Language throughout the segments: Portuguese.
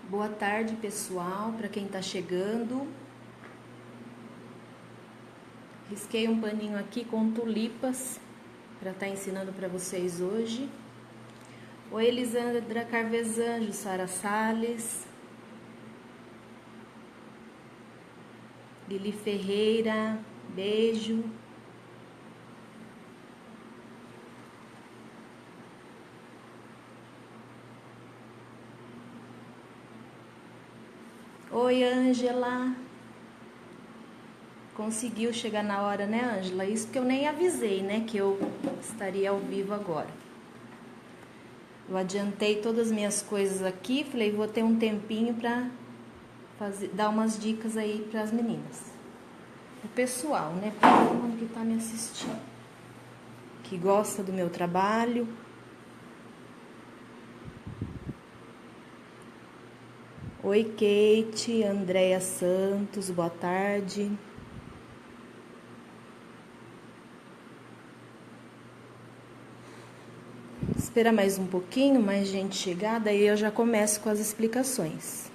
Boa tarde, pessoal, para quem tá chegando. Risquei um paninho aqui com tulipas para estar ensinando para vocês hoje. Oi, Elisandra Carvesan, Jussara Salles, Lili Ferreira, beijo. Oi, Ângela. Conseguiu chegar na hora, né, Ângela? Isso porque eu nem avisei, né, que eu estaria ao vivo agora. Eu adiantei todas as minhas coisas aqui, falei, vou ter um tempinho para dar umas dicas aí para as meninas. O pessoal, né, para todo mundo que tá me assistindo, que gosta do meu trabalho. Oi, Kate, Andréia Santos, boa tarde. Espera mais um pouquinho, mais gente chegar, daí eu já começo com as explicações.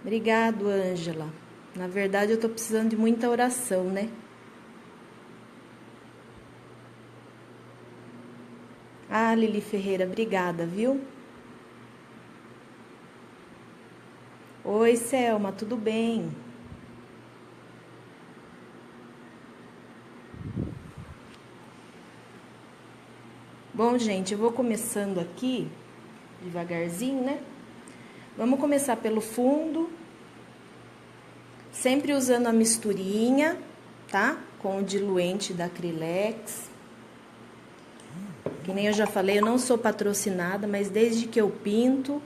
Obrigado, Ângela. Na verdade, eu tô precisando de muita oração, né? Ah, Lili Ferreira, obrigada, viu? Oi, Selma, tudo bem? Bom, gente, eu vou começando aqui, devagarzinho, né? Vamos começar pelo fundo, sempre usando a misturinha, tá? Com o diluente da Acrylex. Que nem eu já falei, eu não sou patrocinada, mas desde que eu pinto,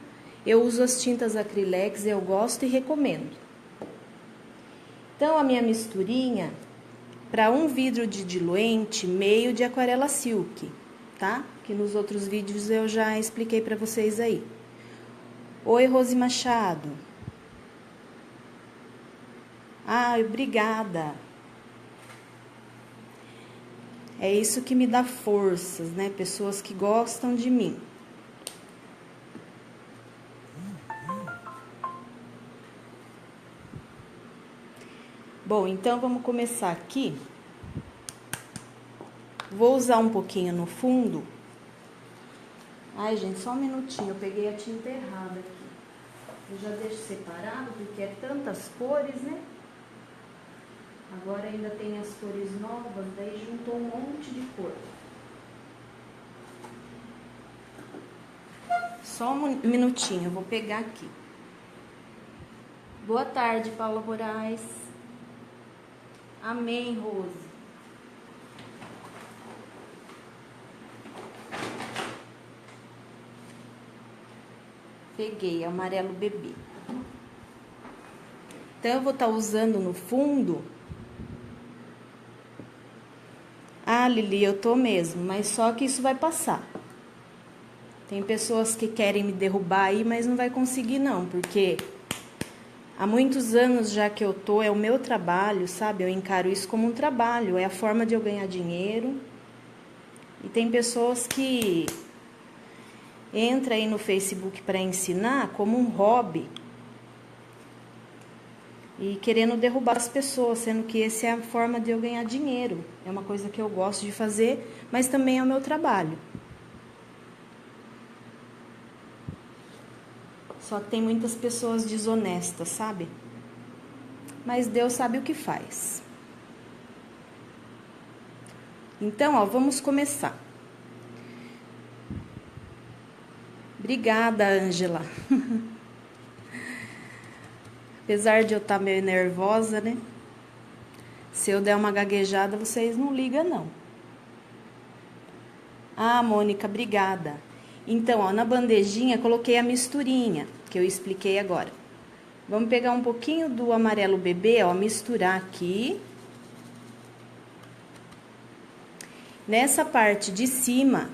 eu uso as tintas Acrylex, eu gosto e recomendo. Então, a minha misturinha, para um vidro de diluente, meio de aquarela silk, tá? Que nos outros vídeos eu já expliquei para vocês aí. Oi, Rose Machado. Ah, obrigada. É isso que me dá forças, né? Pessoas que gostam de mim. Bom, então vamos começar aqui. Vou usar um pouquinho no fundo. Ai, gente, só um minutinho, eu peguei a tinta errada aqui. Eu já deixo separado, porque é tantas cores, né? Agora ainda tem as cores novas, daí juntou um monte de cor. Só um minutinho, eu vou pegar aqui. Boa tarde, Paula Moraes. Amém, Rose. Peguei amarelo bebê. Então, eu vou estar usando no fundo. Ah, Lili, eu tô mesmo, mas só que isso vai passar. Tem pessoas que querem me derrubar aí, mas não vai conseguir não, porque há muitos anos já que eu tô, é o meu trabalho, sabe? Eu encaro isso como um trabalho, é a forma de eu ganhar dinheiro. E tem pessoas que entram aí no Facebook para ensinar como um hobby e querendo derrubar as pessoas, sendo que essa é a forma de eu ganhar dinheiro. É uma coisa que eu gosto de fazer, mas também é o meu trabalho. Só que tem muitas pessoas desonestas, sabe? Mas Deus sabe o que faz. Então, ó, vamos começar. Obrigada, Ângela. Apesar de eu estar meio nervosa, né? Se eu der uma gaguejada, vocês não ligam, não. Ah, Mônica, obrigada. Então, ó, na bandejinha coloquei a misturinha, que eu expliquei agora. Vamos pegar um pouquinho do amarelo bebê, ó, misturar aqui. Nessa parte de cima,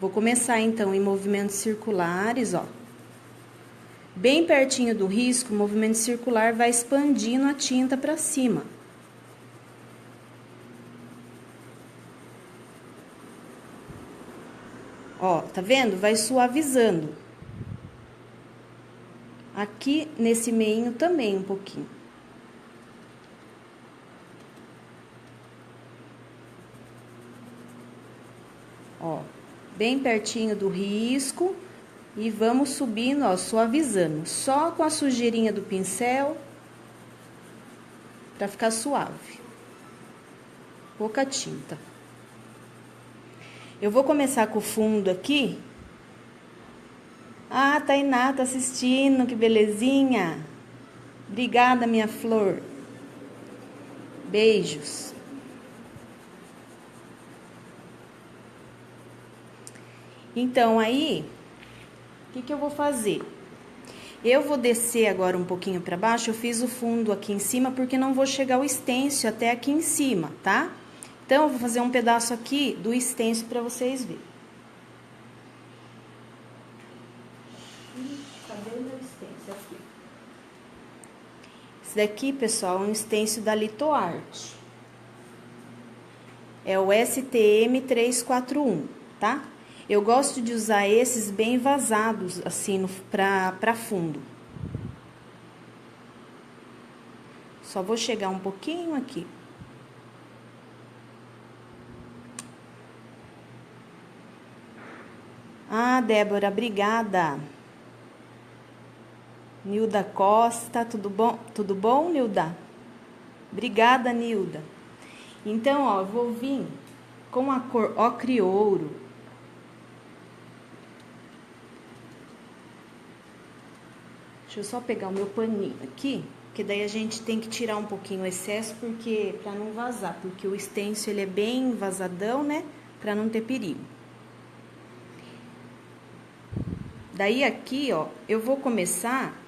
vou começar então em movimentos circulares, ó. Bem pertinho do risco, o movimento circular vai expandindo a tinta para cima. Ó, tá vendo? Vai suavizando. Aqui nesse meinho também um pouquinho. Ó, bem pertinho do risco. E vamos subindo, ó, suavizando. Só com a sujeirinha do pincel. Pra ficar suave. Pouca tinta. Eu vou começar com o fundo aqui. Ah, Tainá tá assistindo, que belezinha. Obrigada, minha flor. Beijos. Então, aí, o que eu vou fazer? Eu vou descer agora um pouquinho pra baixo. Eu fiz o fundo aqui em cima, porque não vou chegar o stencil até aqui em cima, tá? Então, eu vou fazer um pedaço aqui do stencil pra vocês verem. Cadê o meu stencil aqui? Esse daqui, pessoal, é um stencil da Litoarte. É o STM 341, tá? Eu gosto de usar esses bem vazados, assim, pra fundo. Só vou chegar um pouquinho aqui. Ah, Débora, obrigada. Nilda Costa, tudo bom? Tudo bom, Nilda? Obrigada, Nilda. Então, ó, eu vou vir com a cor ocre ouro. Deixa eu só pegar o meu paninho aqui, porque daí a gente tem que tirar um pouquinho o excesso, porque pra não vazar, porque o stencil ele é bem vazadão, né? Pra não ter perigo. Daí aqui, ó, eu vou começar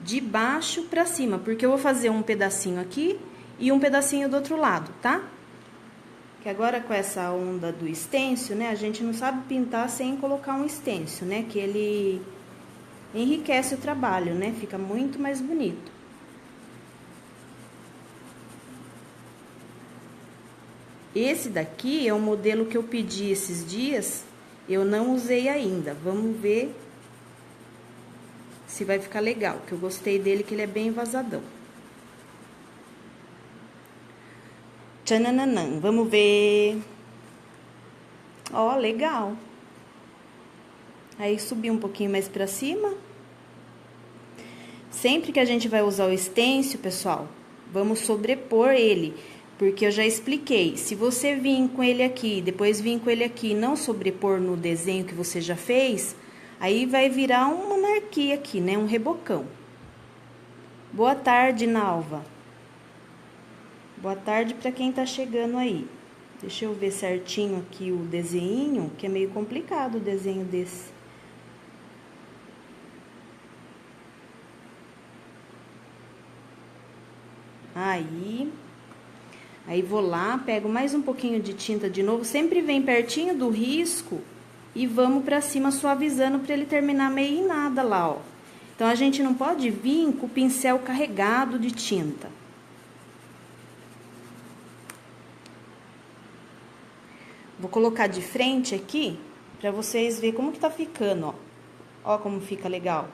de baixo pra cima, porque eu vou fazer um pedacinho aqui e um pedacinho do outro lado, tá? Que agora com essa onda do stencil, né, a gente não sabe pintar sem colocar um stencil, né, que ele enriquece o trabalho, né, fica muito mais bonito. Esse daqui é um modelo que eu pedi esses dias, eu não usei ainda, vamos ver se vai ficar legal, que eu gostei dele, que ele é bem vazadão. Tchananã, vamos ver. Ó, legal. Aí, subir um pouquinho mais pra cima. Sempre que a gente vai usar o stencil, pessoal, vamos sobrepor ele. Porque eu já expliquei, se você vir com ele aqui, depois vir com ele aqui, não sobrepor no desenho que você já fez, aí vai virar uma monarquia aqui, né? Um rebocão. Boa tarde, Nalva. Boa tarde para quem tá chegando aí. Deixa eu ver certinho aqui o desenho, que é meio complicado o desenho desse. Aí vou lá, pego mais um pouquinho de tinta de novo, sempre vem pertinho do risco e vamos pra cima suavizando pra ele terminar meio em nada lá, ó. Então, a gente não pode vir com o pincel carregado de tinta. Vou colocar de frente aqui, pra vocês verem como que tá ficando, ó. Ó como fica legal.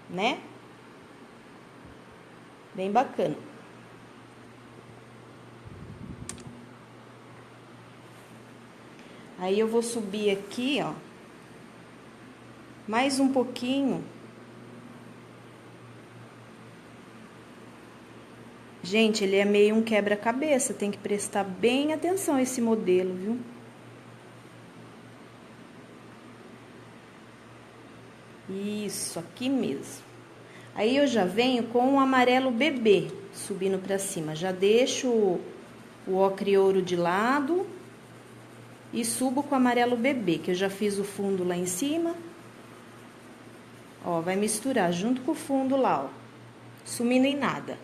Né? Bem bacana. Aí, eu vou subir aqui, ó. Mais um pouquinho. Gente, ele é meio um quebra-cabeça, tem que prestar bem atenção a esse modelo, viu? Isso, aqui mesmo. Aí, eu já venho com o amarelo bebê, subindo pra cima. Já deixo o ocre ouro de lado e subo com o amarelo bebê, que eu já fiz o fundo lá em cima. Ó, vai misturar junto com o fundo lá, ó. Sumindo em nada.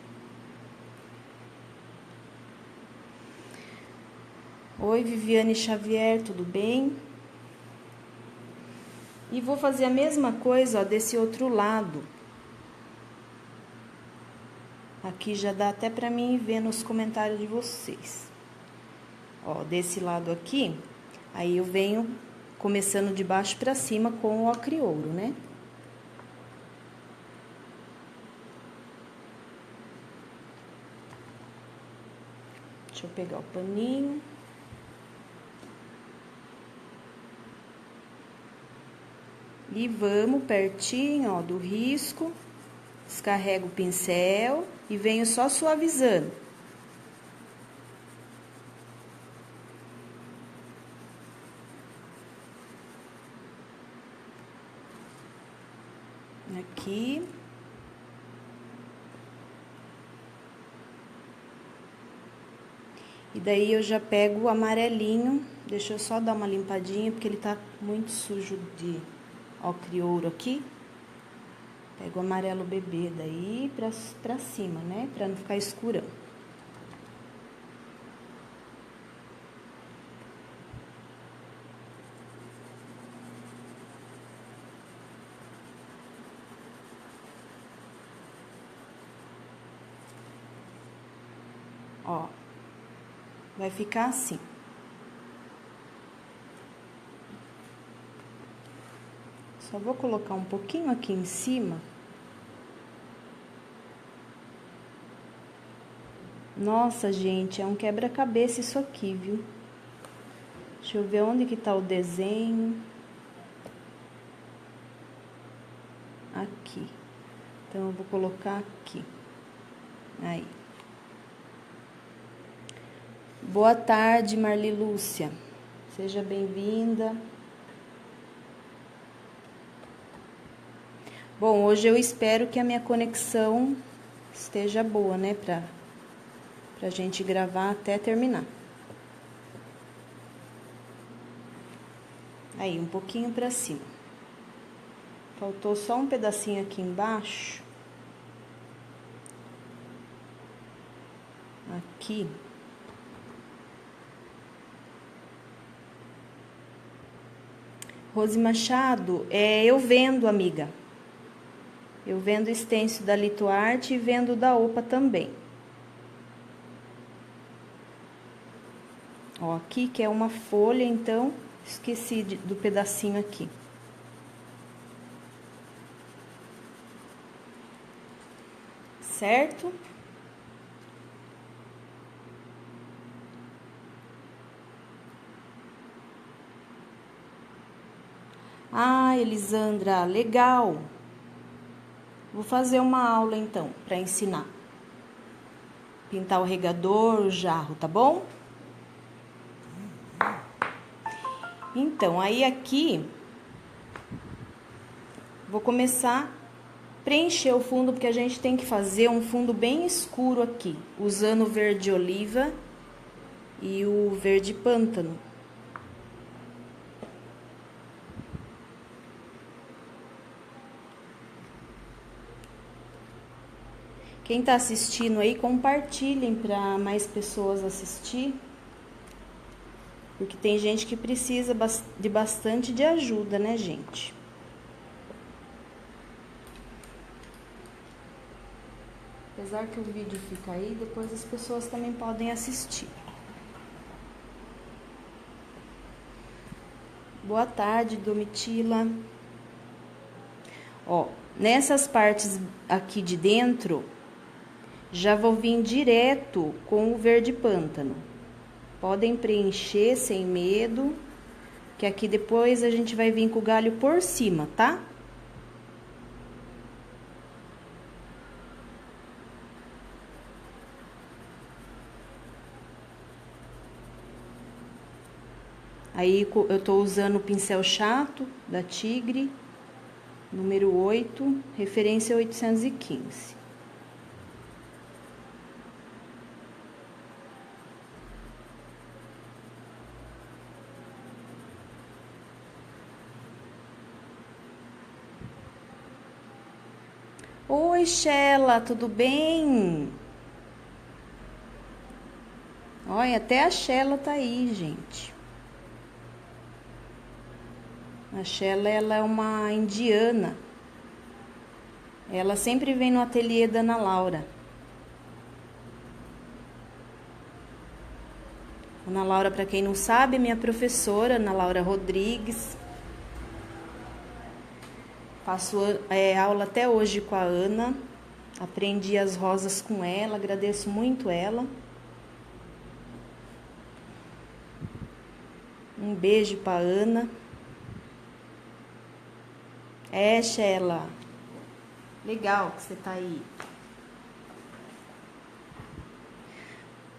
Oi, Viviane Xavier, tudo bem? E vou fazer a mesma coisa, ó, desse outro lado. Aqui já dá até pra mim ver nos comentários de vocês. Ó, desse lado aqui, aí eu venho começando de baixo para cima com o ocre ouro, né? Deixa eu pegar o paninho. E vamos pertinho, ó, do risco. Descarrego o pincel e venho só suavizando. Aqui. E daí eu já pego o amarelinho, deixa eu só dar uma limpadinha, porque ele tá muito sujo de ocre ouro aqui. Pego o amarelo bebê daí pra cima, né? Pra não ficar escurão. Ó, vai ficar assim. Só vou colocar um pouquinho aqui em cima. Nossa, gente, é um quebra-cabeça isso aqui, viu? Deixa eu ver onde que tá o desenho. Aqui. Então, eu vou colocar aqui. Aí. Boa tarde, Marli Lúcia. Seja bem-vinda. Bom, hoje eu espero que a minha conexão esteja boa, né? Pra gente gravar até terminar. Aí, um pouquinho pra cima. Faltou só um pedacinho aqui embaixo. Aqui. Rose Machado, eu vendo, amiga. Eu vendo stencil da Litoarte e vendo da Opa também. Ó, aqui que é uma folha, então, esqueci do pedacinho aqui. Certo? Ah, Elisandra, legal. Vou fazer uma aula, então, para ensinar. Pintar o regador, o jarro, tá bom? Então, aí aqui, vou começar a preencher o fundo, porque a gente tem que fazer um fundo bem escuro aqui, usando o verde oliva e o verde pântano. Quem tá assistindo aí, compartilhem para mais pessoas assistir. Porque tem gente que precisa de bastante de ajuda, né, gente? Apesar que o vídeo fica aí, depois as pessoas também podem assistir. Boa tarde, Domitila. Ó, nessas partes aqui de dentro, já vou vir direto com o verde pântano. Podem preencher sem medo, que aqui depois a gente vai vir com o galho por cima, tá? Aí eu tô usando o pincel chato da Tigre, número 8, referência 815. Oi, Sheila, tudo bem? Olha, até a Sheila tá aí, gente. A Sheila, ela é uma indiana. Ela sempre vem no ateliê da Ana Laura. Ana Laura, para quem não sabe, é minha professora, Ana Laura Rodrigues. Faço aula até hoje com a Ana. Aprendi as rosas com ela, agradeço muito ela. Um beijo para Ana. Sheila. Legal que você tá aí.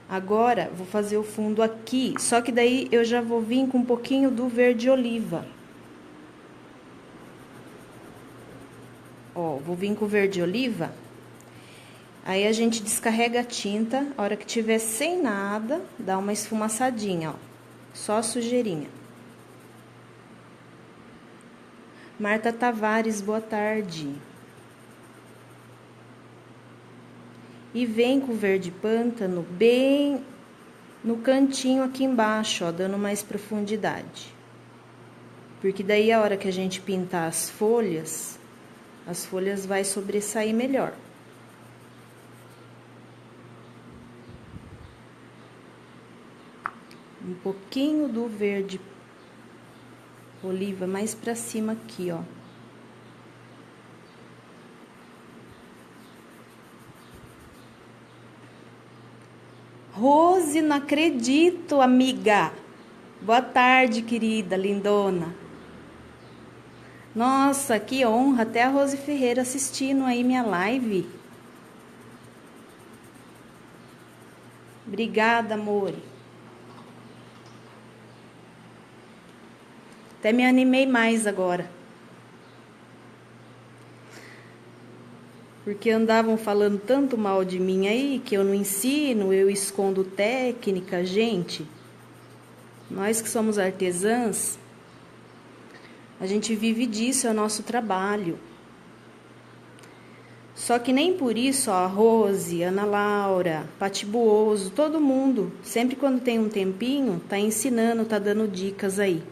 Agora, vou fazer o fundo aqui, só que daí eu já vou vir com um pouquinho do verde oliva. Ó, vou vir com o verde oliva. Aí a gente descarrega a tinta, a hora que tiver sem nada, dá uma esfumaçadinha, ó. Só a sujeirinha. Marta Tavares, boa tarde. E vem com o verde pântano bem no cantinho aqui embaixo, ó, dando mais profundidade. Porque daí a hora que a gente pintar as folhas vai sobressair melhor. Um pouquinho do verde oliva mais pra cima aqui, ó. Rose, não acredito, amiga. Boa tarde, querida, lindona. Nossa, que honra, até a Rose Ferreira assistindo aí minha live. Obrigada, amor. Até me animei mais agora. Porque andavam falando tanto mal de mim aí, que eu não ensino, eu escondo técnica, gente. Nós que somos artesãs, a gente vive disso, é o nosso trabalho. Só que nem por isso, ó, a Rose, Ana Laura, Pati Buoso, todo mundo, sempre quando tem um tempinho, tá ensinando, tá dando dicas aí.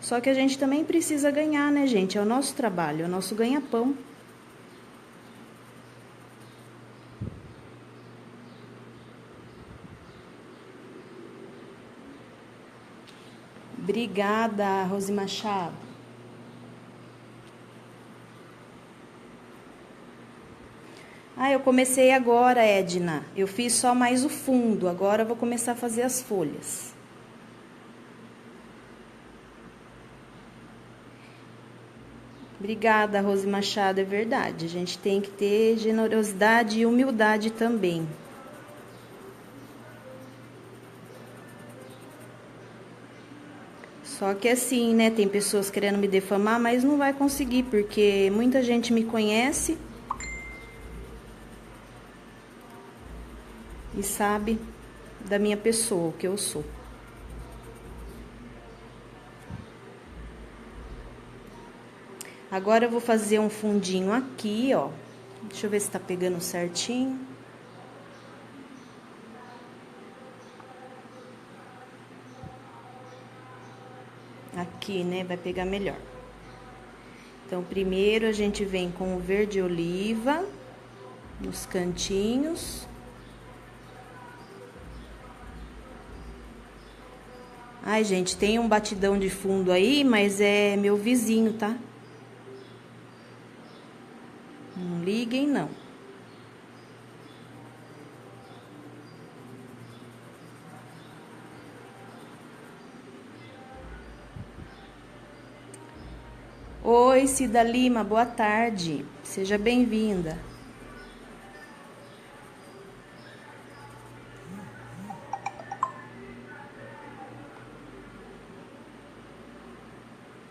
Só que a gente também precisa ganhar, né, gente? É o nosso trabalho, é o nosso ganha-pão. Obrigada, Rose Machado. Ah, eu comecei agora, Edna. Eu fiz só mais o fundo, agora eu vou começar a fazer as folhas. Obrigada, Rose Machado, é verdade. A gente tem que ter generosidade e humildade também. Só que assim, né, tem pessoas querendo me defamar, mas não vai conseguir, porque muita gente me conhece e sabe da minha pessoa, o que eu sou. Agora eu vou fazer um fundinho aqui, ó. Deixa eu ver se tá pegando certinho. Aqui, né, vai pegar melhor. Então, primeiro a gente vem com o verde oliva nos cantinhos. Ai, gente, tem um batidão de fundo aí, mas é meu vizinho, tá? Não liguem, não. Oi, Cida Lima, boa tarde. Seja bem-vinda.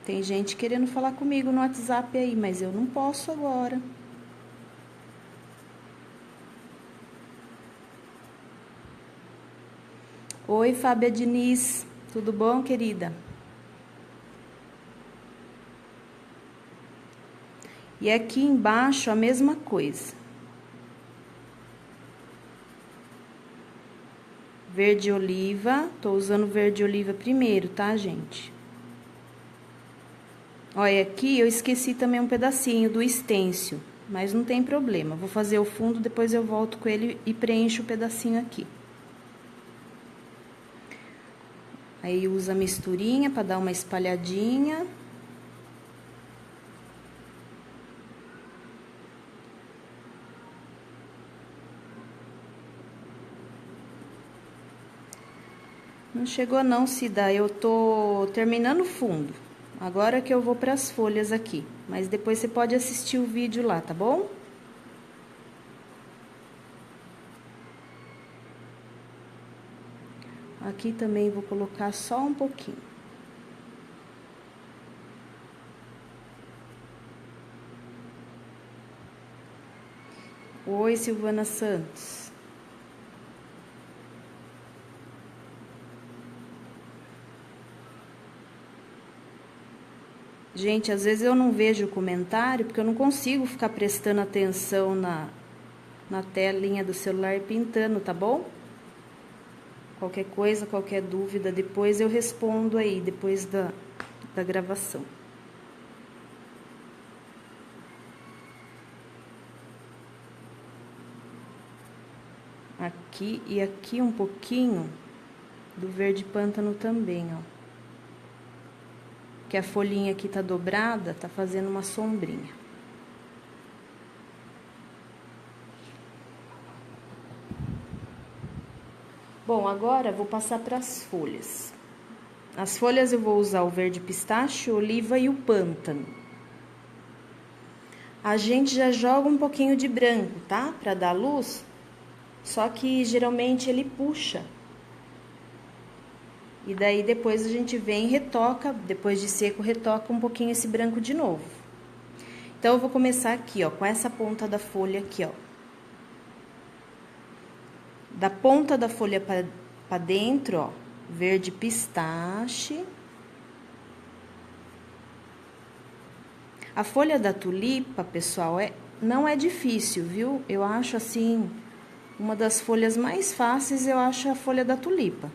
Tem gente querendo falar comigo no WhatsApp aí, mas eu não posso agora. Oi, Fábia Diniz. Tudo bom, querida? E aqui embaixo a mesma coisa. Verde oliva. Tô usando verde oliva primeiro, tá, gente? Olha, aqui eu esqueci também um pedacinho do estêncil, mas não tem problema. Vou fazer o fundo, depois eu volto com ele e preencho o pedacinho aqui. Aí usa a misturinha para dar uma espalhadinha. Não chegou não, Cida, eu tô terminando o fundo. Agora que eu vou para as folhas aqui, mas depois você pode assistir o vídeo lá, tá bom? Aqui também vou colocar só um pouquinho. Oi, Silvana Santos. Gente, às vezes eu não vejo o comentário, porque eu não consigo ficar prestando atenção na telinha do celular e pintando, tá bom? Qualquer coisa, qualquer dúvida, depois eu respondo aí, depois da gravação. Aqui e aqui um pouquinho do verde pântano também, ó. Que a folhinha aqui tá dobrada, tá fazendo uma sombrinha. Bom, agora vou passar para as folhas. As folhas eu vou usar o verde pistache, oliva e o pântano. A gente já joga um pouquinho de branco, tá? Para dar luz, só que geralmente ele puxa. E daí depois a gente vem e retoca, depois de seco, retoca um pouquinho esse branco de novo. Então, eu vou começar aqui, ó, com essa ponta da folha aqui, ó. Da ponta da folha para dentro, ó, verde pistache. A folha da tulipa, pessoal, não é difícil, viu? Eu acho, assim, uma das folhas mais fáceis, eu acho a folha da tulipa.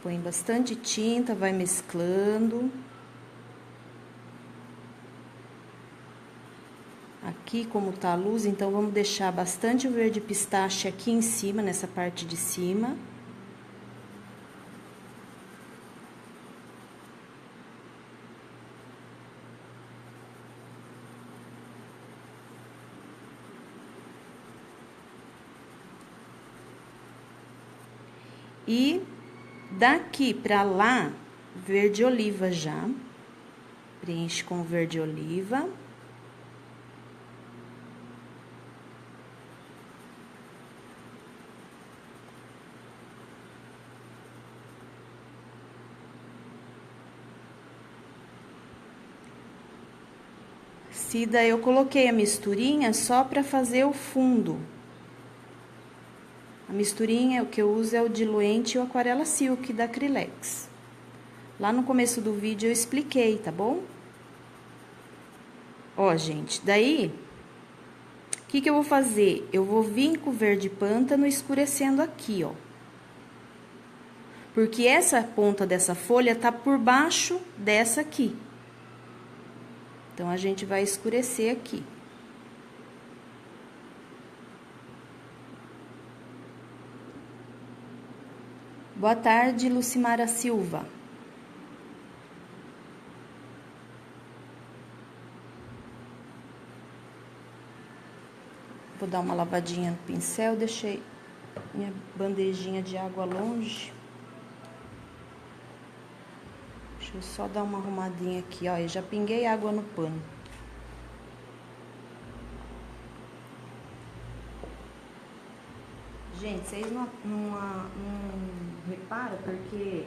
Põe bastante tinta, vai mesclando. Aqui, como tá a luz, então vamos deixar bastante o verde pistache aqui em cima, nessa parte de cima. E daqui pra lá, verde oliva já. Preenche com verde oliva. Cida, eu coloquei a misturinha só para fazer o fundo. A misturinha, o que eu uso é o diluente e o aquarela silk da Acrylex. Lá no começo do vídeo eu expliquei, tá bom? Ó, gente, daí, o que eu vou fazer? Eu vou vir com o verde pântano escurecendo aqui, ó. Porque essa ponta dessa folha tá por baixo dessa aqui. Então, a gente vai escurecer aqui. Boa tarde, Lucimara Silva. Vou dar uma lavadinha no pincel, deixei minha bandejinha de água longe. Deixa eu só dar uma arrumadinha aqui, ó. Eu já pinguei água no pano. Gente, vocês não reparam porque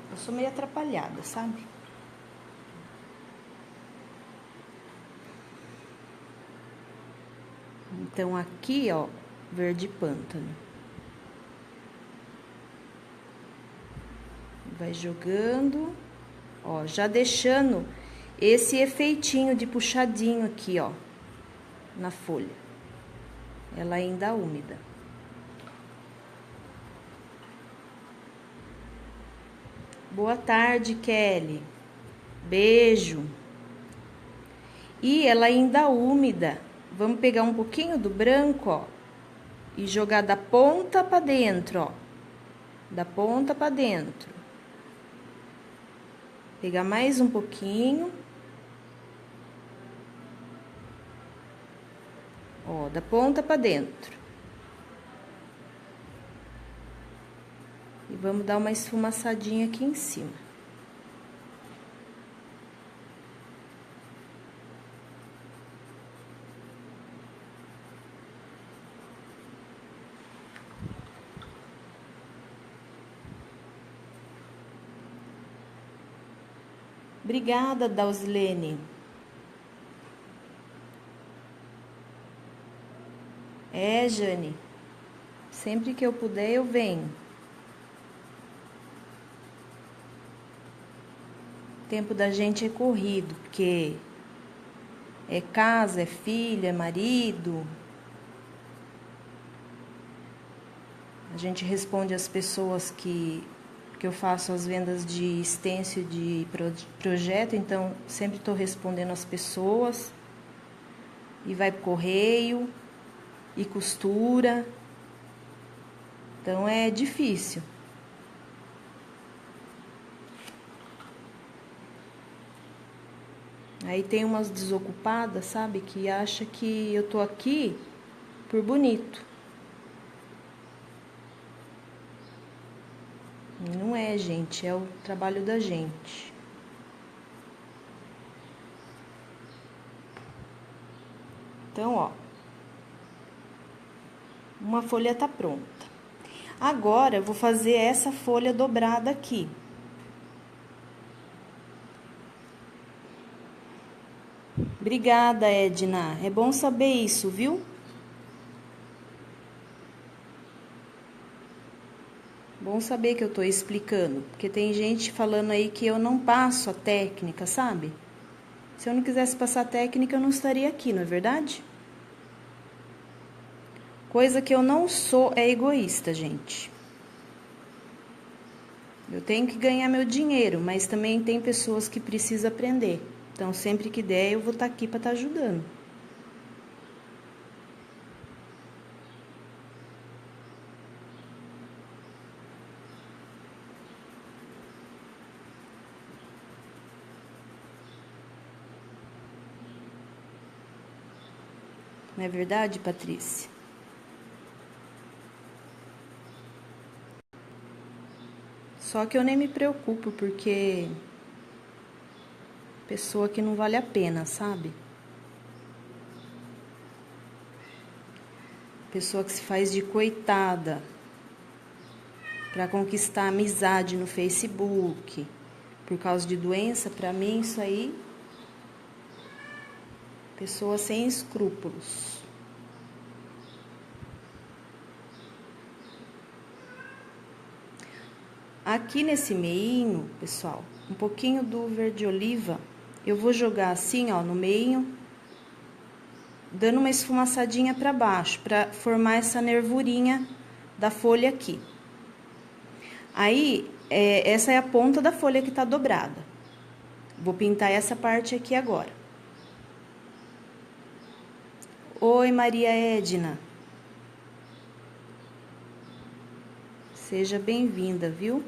eu sou meio atrapalhada, sabe? Então, aqui, ó, verde pântano. Vai jogando, ó, já deixando esse efeitinho de puxadinho aqui, ó, na folha. Ela ainda úmida. Boa tarde, Kelly. Beijo. E ela ainda úmida. Vamos pegar um pouquinho do branco, ó. e jogar da ponta pra dentro, ó. Da ponta pra dentro. Pegar mais um pouquinho. Ó, da ponta pra dentro. E vamos dar uma esfumaçadinha aqui em cima. Obrigada, Dalzilene. É, Jane. Sempre que eu puder, eu venho. O tempo da gente é corrido, porque é casa, é filha, é marido. A gente responde às pessoas que eu faço as vendas de extenso de projeto, então sempre estou respondendo às pessoas. E vai pro correio, e costura. Então é difícil. Aí tem umas desocupadas, sabe, que acha que eu tô aqui por bonito. Não é, gente, é o trabalho da gente. Então, ó, uma folha tá pronta. Agora, eu vou fazer essa folha dobrada aqui. Obrigada, Edna. É bom saber isso, viu? Bom saber que eu tô explicando, porque tem gente falando aí que eu não passo a técnica, sabe? Se eu não quisesse passar a técnica, eu não estaria aqui, não é verdade? Coisa que eu não sou é egoísta, gente. Eu tenho que ganhar meu dinheiro, mas também tem pessoas que precisam aprender. Então, sempre que der, eu vou estar aqui para estar ajudando. Não é verdade, Patrícia? Só que eu nem me preocupo, porque pessoa que não vale a pena, sabe? Pessoa que se faz de coitada para conquistar amizade no Facebook, por causa de doença, para mim isso aí, pessoa sem escrúpulos. Aqui nesse meinho, pessoal, um pouquinho do verde oliva, eu vou jogar assim, ó, no meio, dando uma esfumaçadinha para baixo, para formar essa nervurinha da folha aqui. Aí, essa é a ponta da folha que tá dobrada. Vou pintar essa parte aqui agora. Oi, Maria Edna. Seja bem-vinda, viu?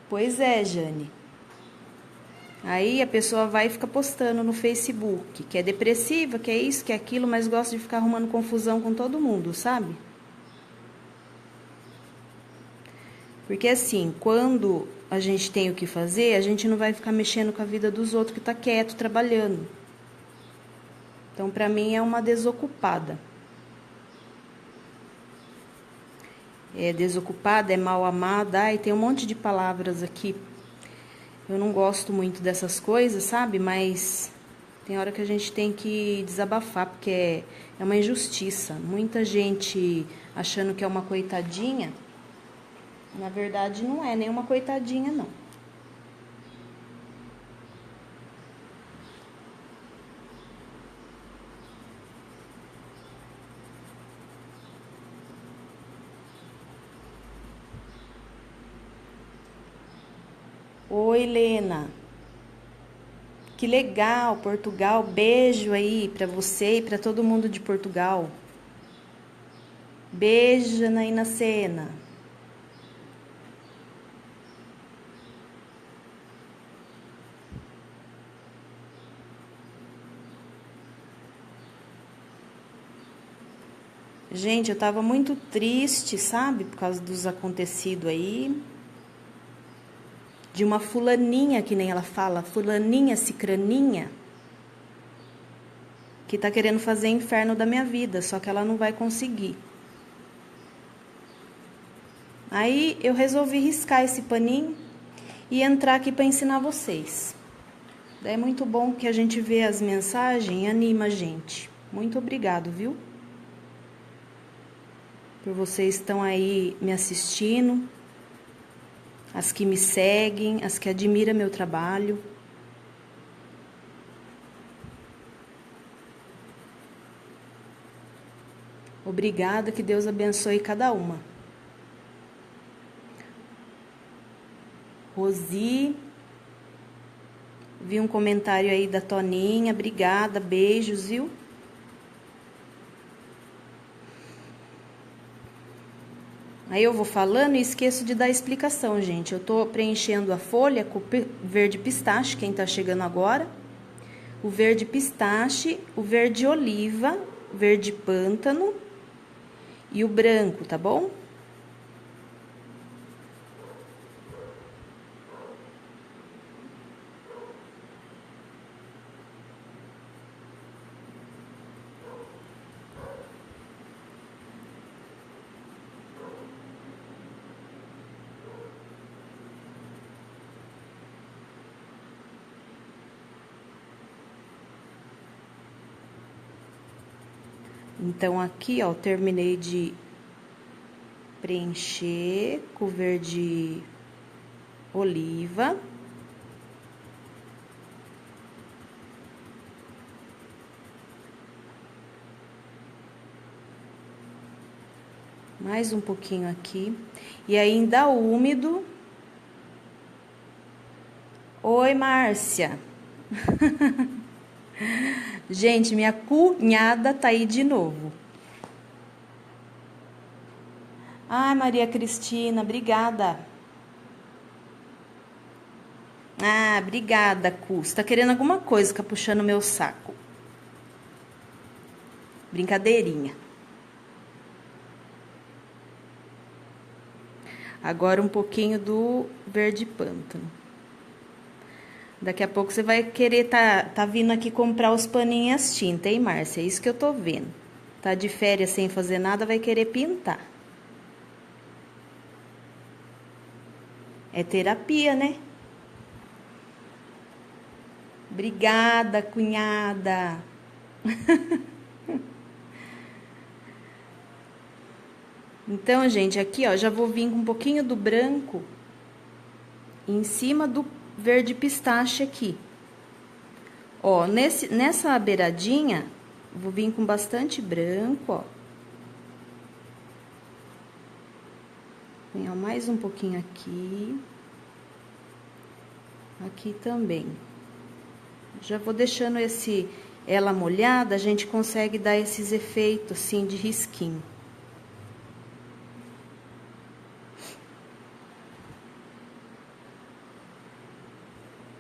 Pois é, Jane. Aí a pessoa vai e fica postando no Facebook, que é depressiva, que é isso, que é aquilo, mas gosta de ficar arrumando confusão com todo mundo, sabe? Porque assim, quando a gente tem o que fazer, a gente não vai ficar mexendo com a vida dos outros que tá quieto, trabalhando. Então, pra mim, é uma desocupada. É desocupada, é mal amada, ai, tem um monte de palavras aqui. Eu não gosto muito dessas coisas, sabe? Mas tem hora que a gente tem que desabafar, porque é uma injustiça. Muita gente achando que é uma coitadinha. Na verdade, não é nenhuma coitadinha, não. Oi, Helena. Que legal, Portugal. Beijo aí pra você e pra todo mundo de Portugal. Beijo, Janaína Sena. Gente, eu tava muito triste, sabe? Por causa dos acontecidos aí. De uma fulaninha, que nem ela fala, fulaninha, cicraninha, que tá querendo fazer inferno da minha vida, só que ela não vai conseguir. Aí eu resolvi riscar esse paninho e entrar aqui para ensinar vocês. É muito bom que a gente vê as mensagens e anima a gente. Muito obrigado, viu? Por vocês estão aí me assistindo, as que me seguem, as que admiram meu trabalho. Obrigada, que Deus abençoe cada uma. Rosi, vi um comentário aí da Toninha, obrigada, beijos, viu? Aí eu vou falando e esqueço de dar explicação, gente. Eu tô preenchendo a folha com verde pistache, quem tá chegando agora. O verde pistache, o verde oliva, verde pântano e o branco, tá bom? Então, aqui, ó, terminei de preencher com verde oliva. Mais um pouquinho aqui. E ainda úmido. Oi, Márcia. Gente, minha cunhada tá aí de novo. Ai, Maria Cristina, obrigada. Ah, obrigada, Cu. Você tá querendo alguma coisa, fica puxando meu saco. Brincadeirinha. Agora um pouquinho do verde pântano. Daqui a pouco você vai querer tá vindo aqui comprar os paninhos e as tintas, hein, Márcia? É isso que eu tô vendo. Tá de férias sem fazer nada, vai querer pintar. É terapia, né? Obrigada, cunhada. Então, gente, aqui, ó, já vou vir com um pouquinho do branco em cima do verde pistache aqui. Ó, nessa beiradinha, vou vir com bastante branco, ó. Vem, ó, mais um pouquinho aqui. Aqui também. Já vou deixando ela molhada, a gente consegue dar esses efeitos, assim, de risquinho.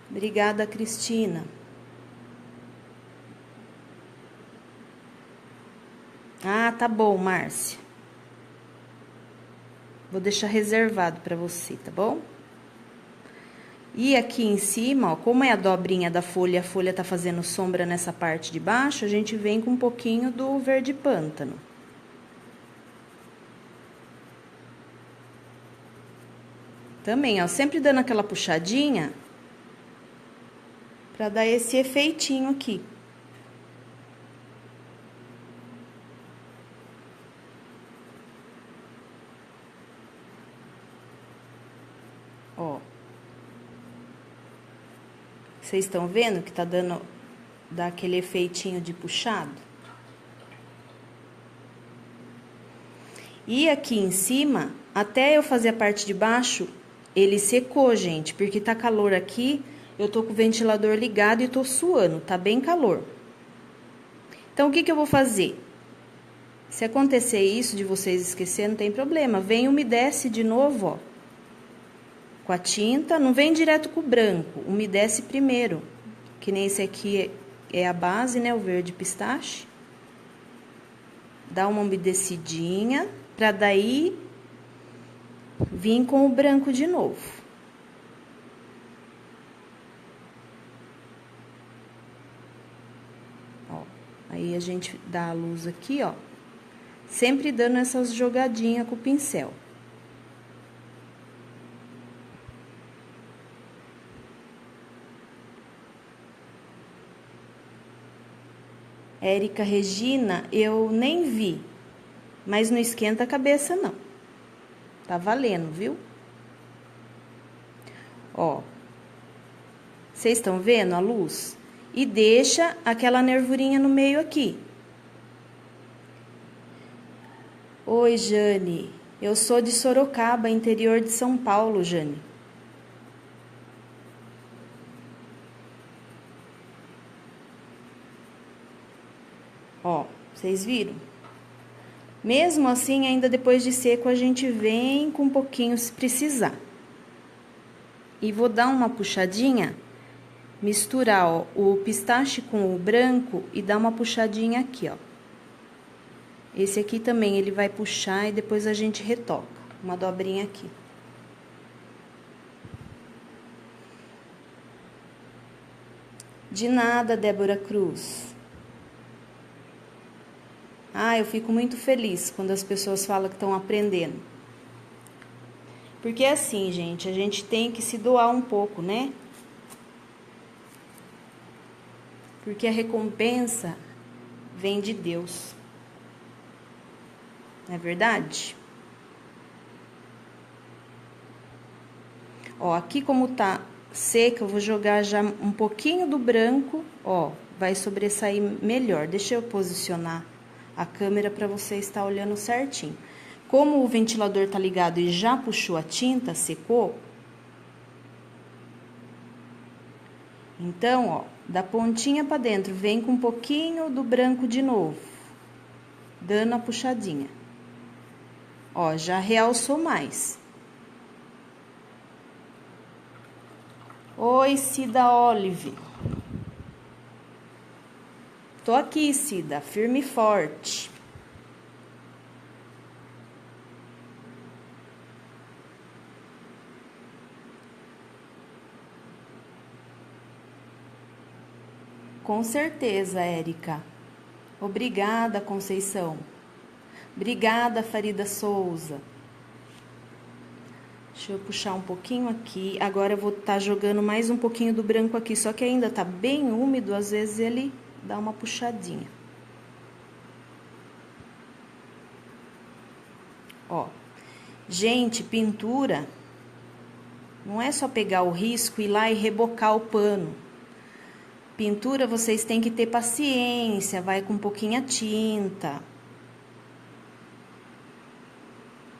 Obrigada, Cristina. Ah, tá bom, Márcia. Vou deixar reservado para você, tá bom? E aqui em cima, ó, como é a dobrinha da folha, a folha tá fazendo sombra nessa parte de baixo, a gente vem com um pouquinho do verde pântano. Também, ó, sempre dando aquela puxadinha para dar esse efeitinho aqui. Ó. Vocês estão vendo que tá dá aquele efeitinho de puxado? E aqui em cima, até eu fazer a parte de baixo, ele secou, gente, porque tá calor aqui, eu tô com o ventilador ligado e tô suando, tá bem calor. Então, o que que eu vou fazer? Se acontecer isso de vocês esquecer, não tem problema. Vem e umedece de novo, ó. Com a tinta, não vem direto com o branco, umedece primeiro. Que nem esse aqui é a base, né, o verde pistache. Dá uma umedecidinha, pra daí vir com o branco de novo. Ó, aí a gente dá a luz aqui, ó. Sempre dando essas jogadinhas com o pincel. Érica Regina, eu nem vi, mas não esquenta a cabeça, não. Tá valendo, viu? Ó, vocês estão vendo a luz? E deixa aquela nervurinha no meio aqui. Oi, Jane. Eu sou de Sorocaba, interior de São Paulo, Jane. Ó, vocês viram? Mesmo assim, ainda depois de seco, a gente vem com um pouquinho se precisar. E vou dar uma puxadinha, misturar, ó, o pistache com o branco e dar uma puxadinha aqui, ó. Esse aqui também, ele vai puxar e depois a gente retoca. Uma dobrinha aqui. De nada, Débora Cruz. Ah, eu fico muito feliz quando as pessoas falam que estão aprendendo. Porque é assim, gente, a gente tem que se doar um pouco, né? Porque a recompensa vem de Deus. Não é verdade? Ó, aqui como tá seca, eu vou jogar já um pouquinho do branco, ó, vai sobressair melhor. Deixa eu posicionar a câmera para você estar olhando certinho. Como o ventilador tá ligado e já puxou a tinta, secou. Então, ó, da pontinha para dentro, vem com um pouquinho do branco de novo, dando a puxadinha. Ó, já realçou mais. Oi, Cida Olive. Tô aqui, Cida, firme e forte. Com certeza, Érica. Obrigada, Conceição. Obrigada, Farida Souza. Deixa eu puxar um pouquinho aqui. Agora eu vou estar jogando mais um pouquinho do branco aqui, só que ainda tá bem úmido, às vezes ele dá uma puxadinha. Ó, gente, pintura não é só pegar o risco, ir lá e rebocar o pano. Pintura vocês têm que ter paciência, vai com pouquinha tinta.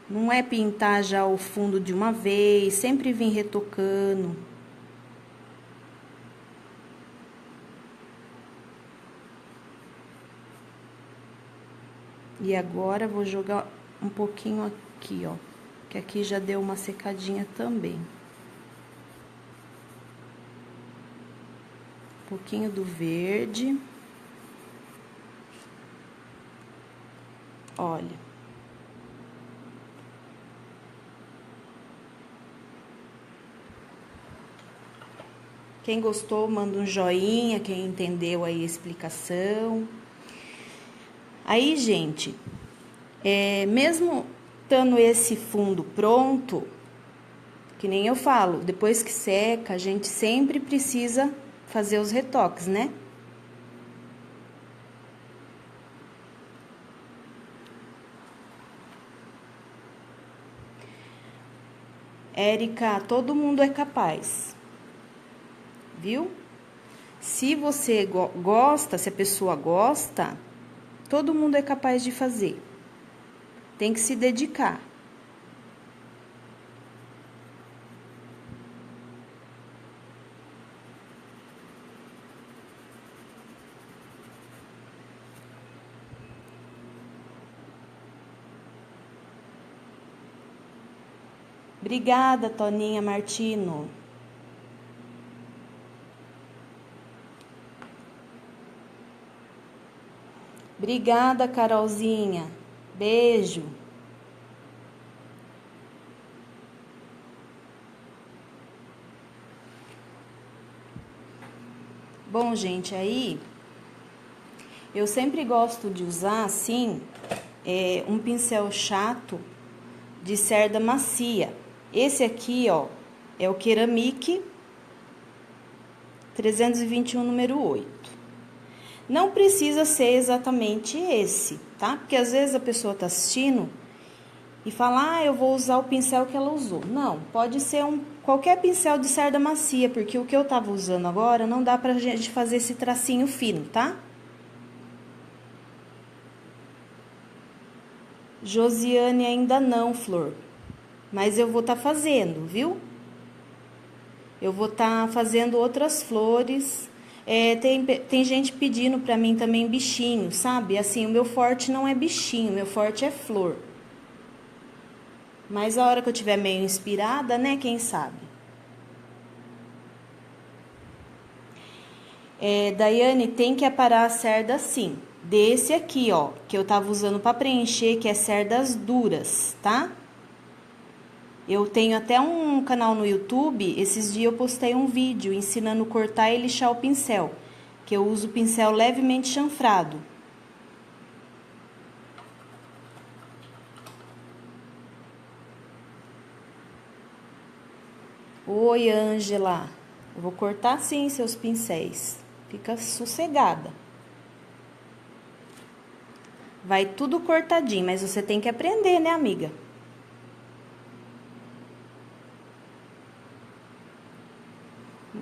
Não é pintar já o fundo de uma vez, sempre vir retocando. E agora vou jogar um pouquinho aqui, ó, que aqui já deu uma secadinha também. Um pouquinho do verde. Olha. Quem gostou, manda um joinha, quem entendeu aí a explicação. Aí, gente, mesmo estando esse fundo pronto, que nem eu falo, depois que seca, a gente sempre precisa fazer os retoques, né? Érica, todo mundo é capaz, viu? Se você gosta, se a pessoa gosta, todo mundo é capaz de fazer. Tem que se dedicar. Obrigada, Toninha Martino. Obrigada, Carolzinha. Beijo. Bom, gente, aí eu sempre gosto de usar assim um pincel chato de cerda macia. Esse aqui, ó, é o Ceramic 321 número 8. Não precisa ser exatamente esse, tá? Porque às vezes a pessoa tá assistindo e fala, eu vou usar o pincel que ela usou. Não, pode ser qualquer pincel de cerda macia, porque o que eu tava usando agora não dá pra gente fazer esse tracinho fino, tá? Josiane ainda não, Flor. Mas eu vou tá fazendo, viu? Eu vou tá fazendo outras flores. Tem gente pedindo pra mim também bichinho, sabe? Assim, o meu forte não é bichinho, meu forte é flor. Mas a hora que eu tiver meio inspirada, né? Quem sabe? Daiane, tem que aparar a cerda assim. Desse aqui, ó, que eu tava usando pra preencher, que é cerdas duras, tá? Eu tenho até um canal no YouTube, esses dias eu postei um vídeo ensinando a cortar e lixar o pincel, que eu uso o pincel levemente chanfrado. Oi, Ângela. Eu vou cortar sim seus pincéis. Fica sossegada. Vai tudo cortadinho, mas você tem que aprender, né, amiga?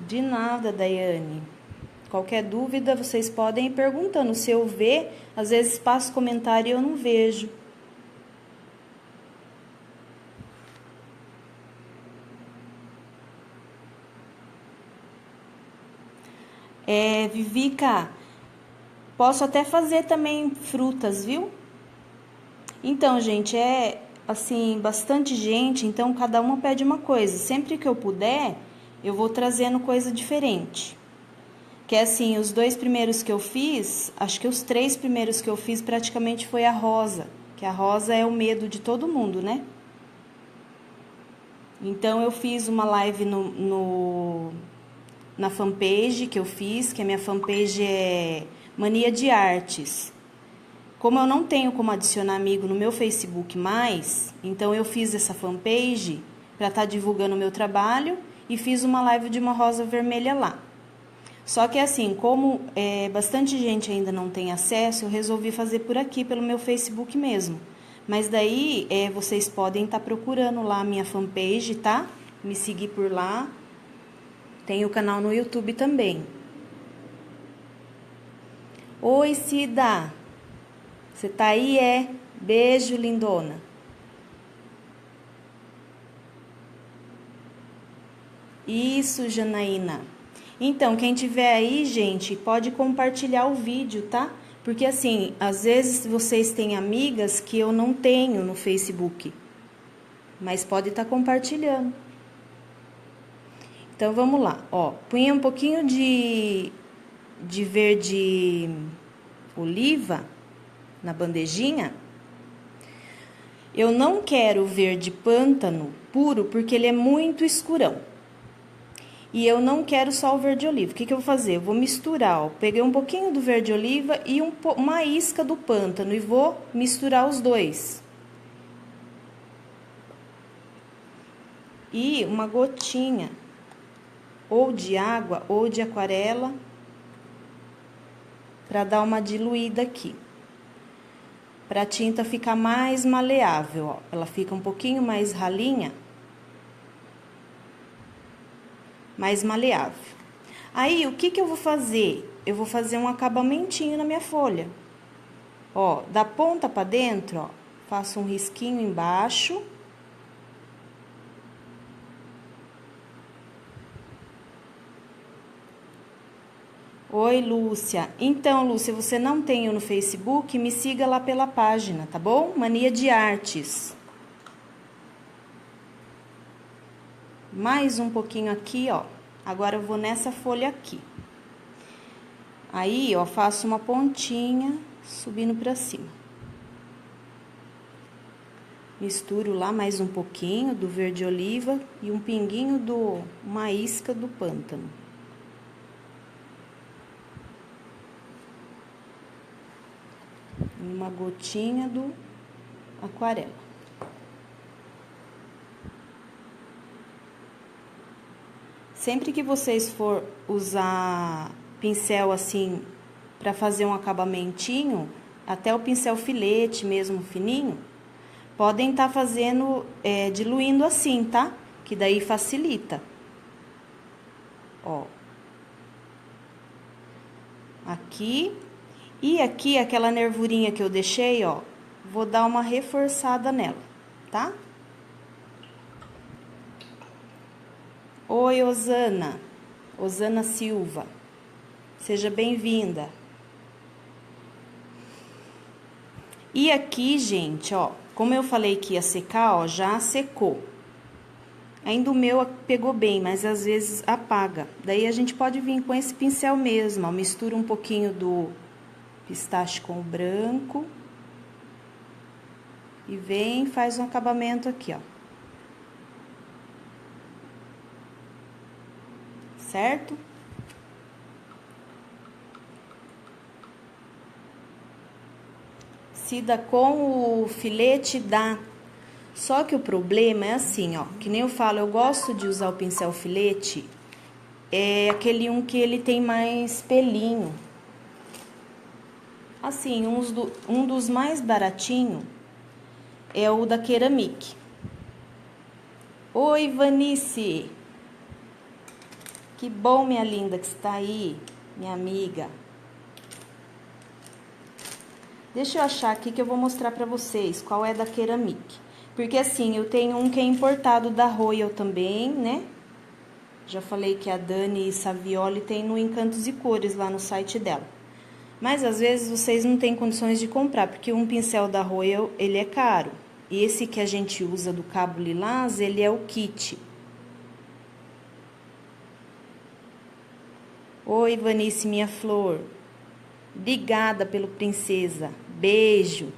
De nada, Daiane. Qualquer dúvida, vocês podem ir perguntando. Se eu ver, às vezes passo comentário e eu não vejo. Vivica, posso até fazer também frutas, viu? Então, gente, assim, bastante gente, então cada uma pede uma coisa. Sempre que eu puder, eu vou trazendo coisa diferente. Que assim, os 2 primeiros que eu fiz, acho que os 3 primeiros que eu fiz praticamente foi a rosa. Que a rosa é o medo de todo mundo, né? Então, eu fiz uma live na fanpage que eu fiz, que a minha fanpage é Mania de Artes. Como eu não tenho como adicionar amigo no meu Facebook mais, então eu fiz essa fanpage para estar divulgando o meu trabalho e fiz uma live de uma rosa vermelha lá. Só que assim, como bastante gente ainda não tem acesso, eu resolvi fazer por aqui, pelo meu Facebook mesmo. Mas daí vocês podem estar procurando lá a minha fanpage, tá? Me seguir por lá. Tem o canal no YouTube também. Oi, Cida. Você tá aí, Beijo, lindona. Isso, Janaína. Então, quem tiver aí, gente, pode compartilhar o vídeo, tá? Porque assim, às vezes vocês têm amigas que eu não tenho no Facebook. Mas pode estar compartilhando. Então, vamos lá. Ó, punha um pouquinho de verde oliva na bandejinha. Eu não quero verde pântano puro porque ele é muito escurão. E eu não quero só o verde oliva. O que eu vou fazer? Eu vou misturar, ó. Peguei um pouquinho do verde oliva e uma isca do pântano e vou misturar os dois. E uma gotinha ou de água ou de aquarela para dar uma diluída aqui. Para a tinta ficar mais maleável, ó. Ela fica um pouquinho mais ralinha. Mais maleável. Aí, o que eu vou fazer? Eu vou fazer um acabamentinho na minha folha. Ó, da ponta pra dentro, ó, faço um risquinho embaixo. Oi, Lúcia. Então, Lúcia, você não tem no Facebook? Me siga lá pela página, tá bom? Mania de Artes. Mais um pouquinho aqui, ó. Agora eu vou nessa folha aqui. Aí, ó, faço uma pontinha subindo pra cima. Misturo lá mais um pouquinho do verde oliva e um pinguinho uma isca do pântano. E uma gotinha do aquarela. Sempre que vocês for usar pincel assim para fazer um acabamentinho, até o pincel filete mesmo fininho, podem estar fazendo, diluindo assim, tá? Que daí facilita. Ó. Aqui. E aqui, aquela nervurinha que eu deixei, ó, vou dar uma reforçada nela, tá? Oi, Osana. Osana Silva. Seja bem-vinda. E aqui, gente, ó, como eu falei que ia secar, ó, já secou. Ainda o meu pegou bem, mas às vezes apaga. Daí a gente pode vir com esse pincel mesmo, ó, mistura um pouquinho do pistache com o branco. E vem, faz um acabamento aqui, ó. Certo? Se dá com o filete, dá. Só que o problema é assim, ó. Que nem eu falo, eu gosto de usar o pincel filete. É aquele que ele tem mais pelinho. Assim, um dos mais baratinhos é o da Ceramic. Oi, Vanice. Que bom, minha linda, que está aí, minha amiga. Deixa eu achar aqui que eu vou mostrar pra vocês qual é da Ceramic. Porque assim, eu tenho um que é importado da Royal também, né? Já falei que a Dani Savioli tem no Encantos e Cores lá no site dela. Mas às vezes vocês não têm condições de comprar, porque um pincel da Royal, ele é caro. E esse que a gente usa do Cabo Lilás, ele é o kit. Oi, Vanice, minha flor. Obrigada pelo princesa. Beijo.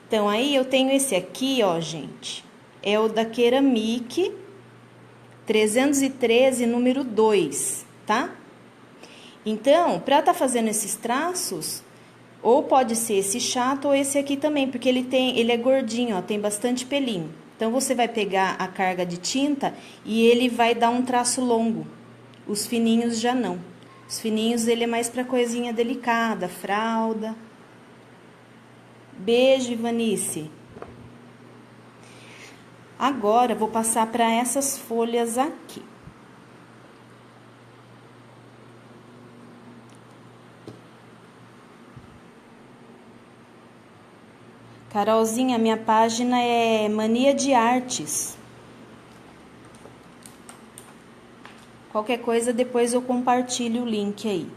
Então, aí eu tenho esse aqui, ó, gente. É o da Ceramic 313, número 2, tá? Então, pra tá fazendo esses traços, ou pode ser esse chato ou esse aqui também, porque ele é gordinho, ó, tem bastante pelinho. Então, você vai pegar a carga de tinta e ele vai dar um traço longo. Os fininhos já não. Os fininhos, ele é mais pra coisinha delicada, fralda. Beijo, Ivanice. Agora, vou passar para essas folhas aqui. Carolzinha, minha página é Mania de Artes. Qualquer coisa, depois eu compartilho o link aí.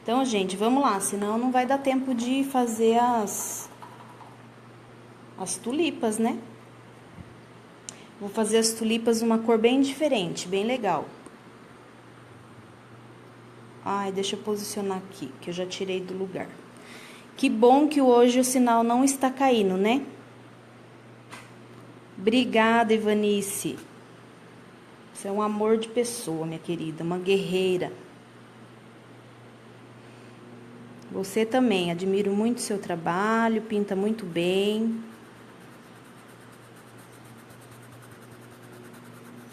Então, gente, vamos lá, senão não vai dar tempo de fazer as tulipas, né? Vou fazer as tulipas uma cor bem diferente, bem legal. Ai, deixa eu posicionar aqui, que eu já tirei do lugar. Que bom que hoje o sinal não está caindo, né? Obrigada, Ivanice. Você é um amor de pessoa, minha querida, uma guerreira. Você também, admiro muito seu trabalho, pinta muito bem.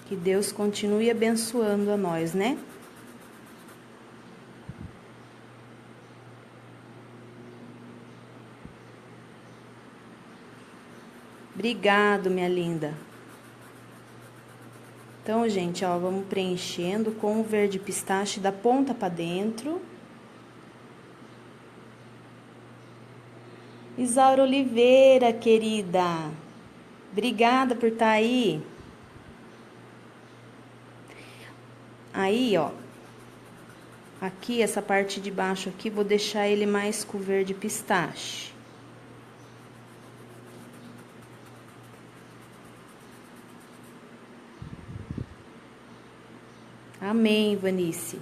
Que Deus continue abençoando a nós, né? Obrigado, minha linda. Então, gente, ó, vamos preenchendo com o verde pistache da ponta pra dentro. Isaura Oliveira, querida. Obrigada por estar aí. Aí, ó. Aqui, essa parte de baixo aqui, vou deixar ele mais com verde pistache. Amém, Vanice.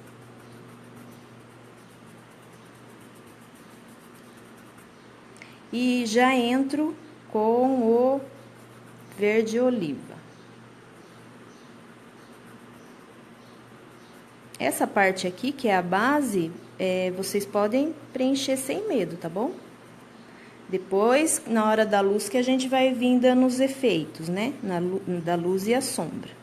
E já entro com o verde oliva. Essa parte aqui, que é a base, vocês podem preencher sem medo, tá bom? Depois, na hora da luz, que a gente vai vir dando os efeitos, né? Da luz e a sombra.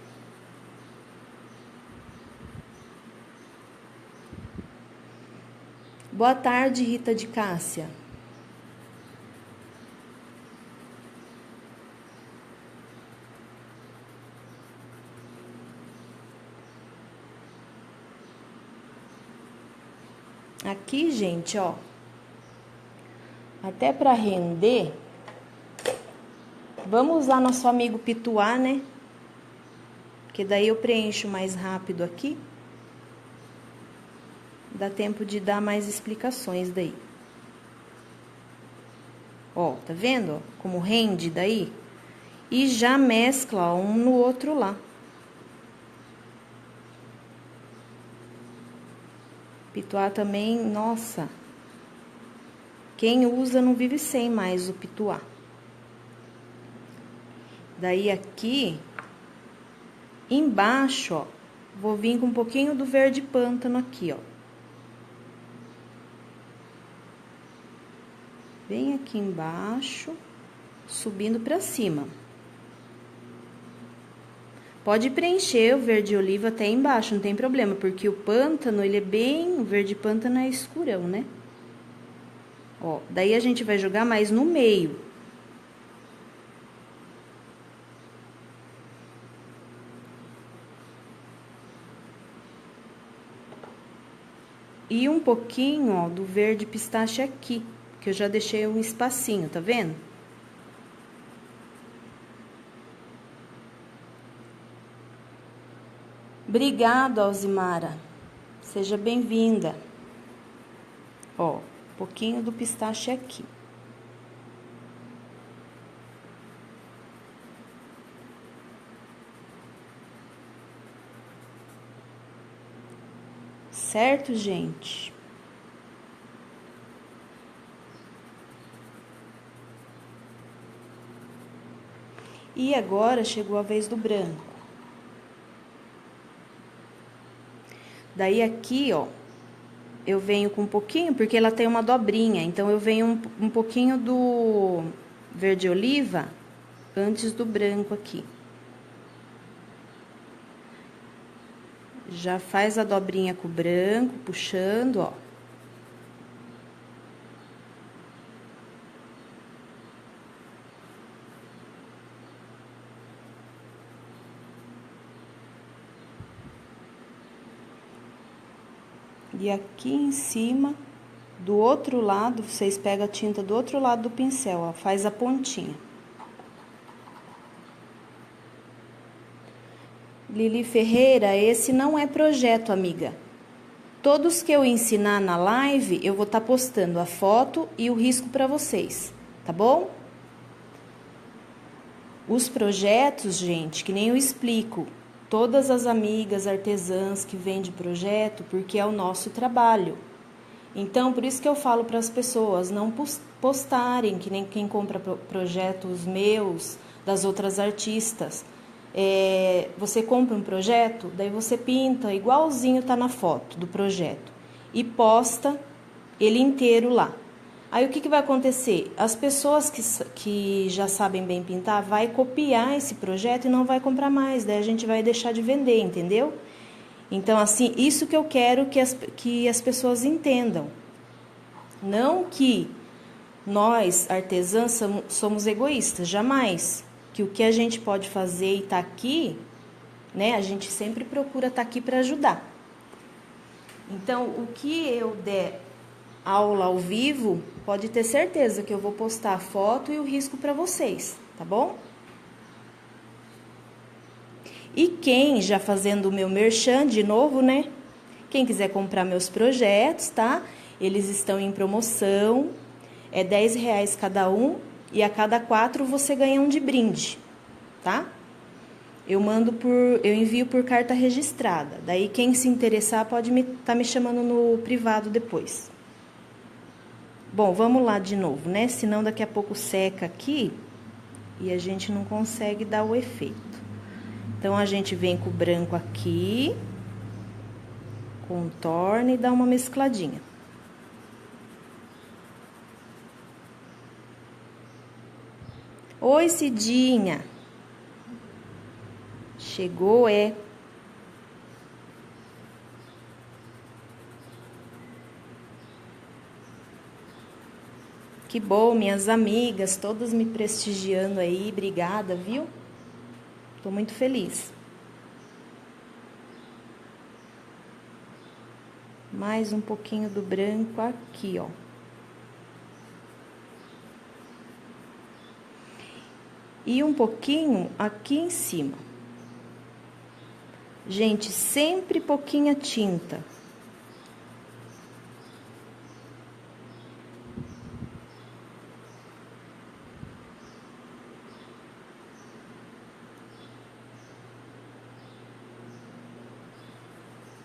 Boa tarde, Rita de Cássia. Aqui, gente, ó, até para render, vamos usar nosso amigo pituá, né? Porque daí eu preencho mais rápido aqui. Dá tempo de dar mais explicações daí. Ó, tá vendo? Ó, como rende daí? E já mescla, ó, um no outro lá. Pituá também, nossa, quem usa não vive sem mais o pituá. Daí aqui, embaixo, ó, vou vir com um pouquinho do verde pântano aqui, ó. Bem aqui embaixo, subindo pra cima. Pode preencher o verde oliva até embaixo, não tem problema, porque o pântano, ele é bem... O verde pântano é escurão, né? Ó, daí a gente vai jogar mais no meio. E um pouquinho, ó, do verde pistache aqui, que eu já deixei um espacinho, tá vendo? Obrigado, Alzimara. Seja bem-vinda. Ó, um pouquinho do pistache aqui. Certo, gente? E agora chegou a vez do branco. Daí aqui, ó, eu venho com um pouquinho, porque ela tem uma dobrinha, então eu venho um pouquinho do verde oliva antes do branco aqui. Já faz a dobrinha com o branco, puxando, ó. E aqui em cima, do outro lado, vocês pegam a tinta do outro lado do pincel, ó, faz a pontinha. Lili Ferreira, esse não é projeto, amiga. Todos que eu ensinar na live, eu vou estar postando a foto e o risco para vocês, tá bom? Os projetos, gente, que nem eu explico, todas as amigas artesãs que vendem projeto, porque é o nosso trabalho. Então, por isso que eu falo para as pessoas não postarem, que nem quem compra projetos meus, das outras artistas. Você compra um projeto, daí você pinta igualzinho tá na foto do projeto e posta ele inteiro lá. Aí o que vai acontecer? As pessoas que já sabem bem pintar vai copiar esse projeto e não vai comprar mais, daí a gente vai deixar de vender, entendeu? Então, assim, isso que eu quero que as pessoas entendam. Não que nós, artesãs, somos egoístas, jamais. Que o que a gente pode fazer e tá aqui, né? A gente sempre procura estar aqui para ajudar. Então, o que eu der aula ao vivo, pode ter certeza que eu vou postar a foto e o risco para vocês, tá bom? E quem, já fazendo o meu merchan de novo, né? Quem quiser comprar meus projetos, tá? Eles estão em promoção, é R$10 cada um, e a cada 4 você ganha um de brinde, tá? eu envio por carta registrada. Daí quem se interessar pode tá me chamando no privado depois. Bom, vamos lá de novo, né? Senão daqui a pouco seca aqui e a gente não consegue dar o efeito. Então, a gente vem com o branco aqui, contorna e dá uma mescladinha. Oi, Cidinha. Chegou, é. Que bom, minhas amigas, todas me prestigiando aí, obrigada, viu? Tô muito feliz. Mais um pouquinho do branco aqui, ó. E um pouquinho aqui em cima. Gente, sempre pouquinha tinta.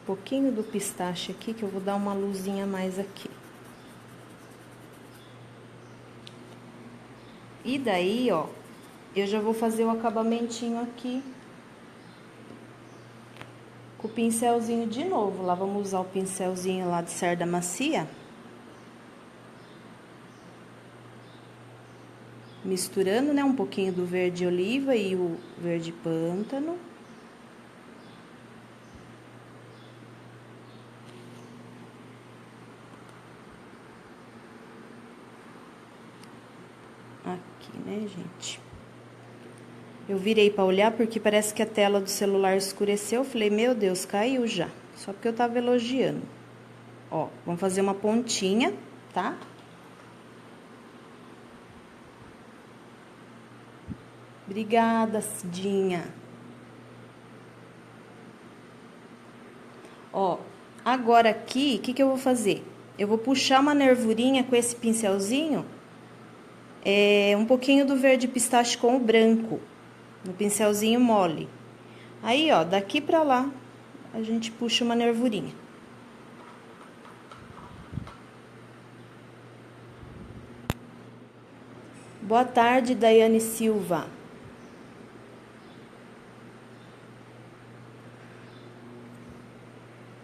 Pouquinho do pistache aqui, que eu vou dar uma luzinha mais aqui. E daí, ó, eu já vou fazer o acabamentinho aqui com o pincelzinho de novo. Lá vamos usar o pincelzinho lá de cerda macia. Misturando, né, um pouquinho do verde oliva e o verde pântano. Aqui, né, gente? Eu virei pra olhar porque parece que a tela do celular escureceu. Eu falei, meu Deus, caiu já. Só porque eu tava elogiando. Ó, vamos fazer uma pontinha, tá? Obrigada, Cidinha. Ó, agora aqui, o que que eu vou fazer? Eu vou puxar uma nervurinha com esse pincelzinho, um pouquinho do verde pistache com o branco, no pincelzinho mole. Aí, ó, daqui pra lá, a gente puxa uma nervurinha. Boa tarde, Daiane Silva.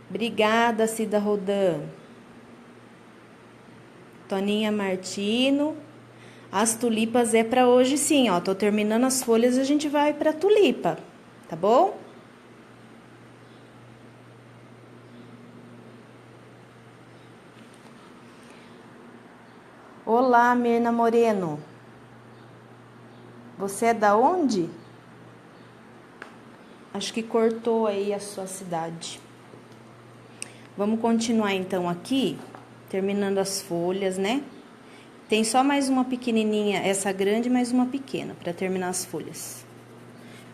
Obrigada, Cida Rodan. Toninha Martino. As tulipas é pra hoje sim, ó. Tô terminando as folhas e a gente vai pra tulipa, tá bom? Olá, Mirna Moreno. Você é da onde? Acho que cortou aí a sua cidade. Vamos continuar então aqui, terminando as folhas, né? Tem só mais uma pequenininha, essa grande, mais uma pequena, para terminar as folhas.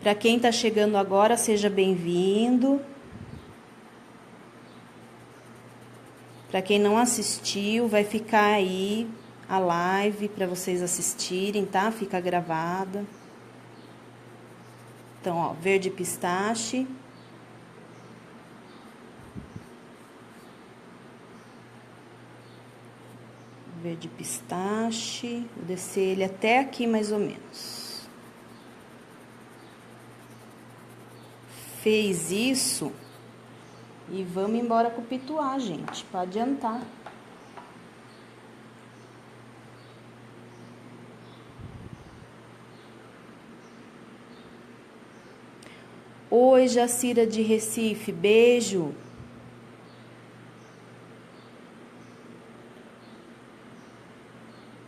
Para quem tá chegando agora, seja bem-vindo. Para quem não assistiu, vai ficar aí a live para vocês assistirem, tá? Fica gravada. Então, ó, verde pistache. Verde pistache. Vou descer ele até aqui, mais ou menos. Fez isso. E vamos embora com o pituá, gente, para adiantar. Oi, Jacira de Recife, beijo.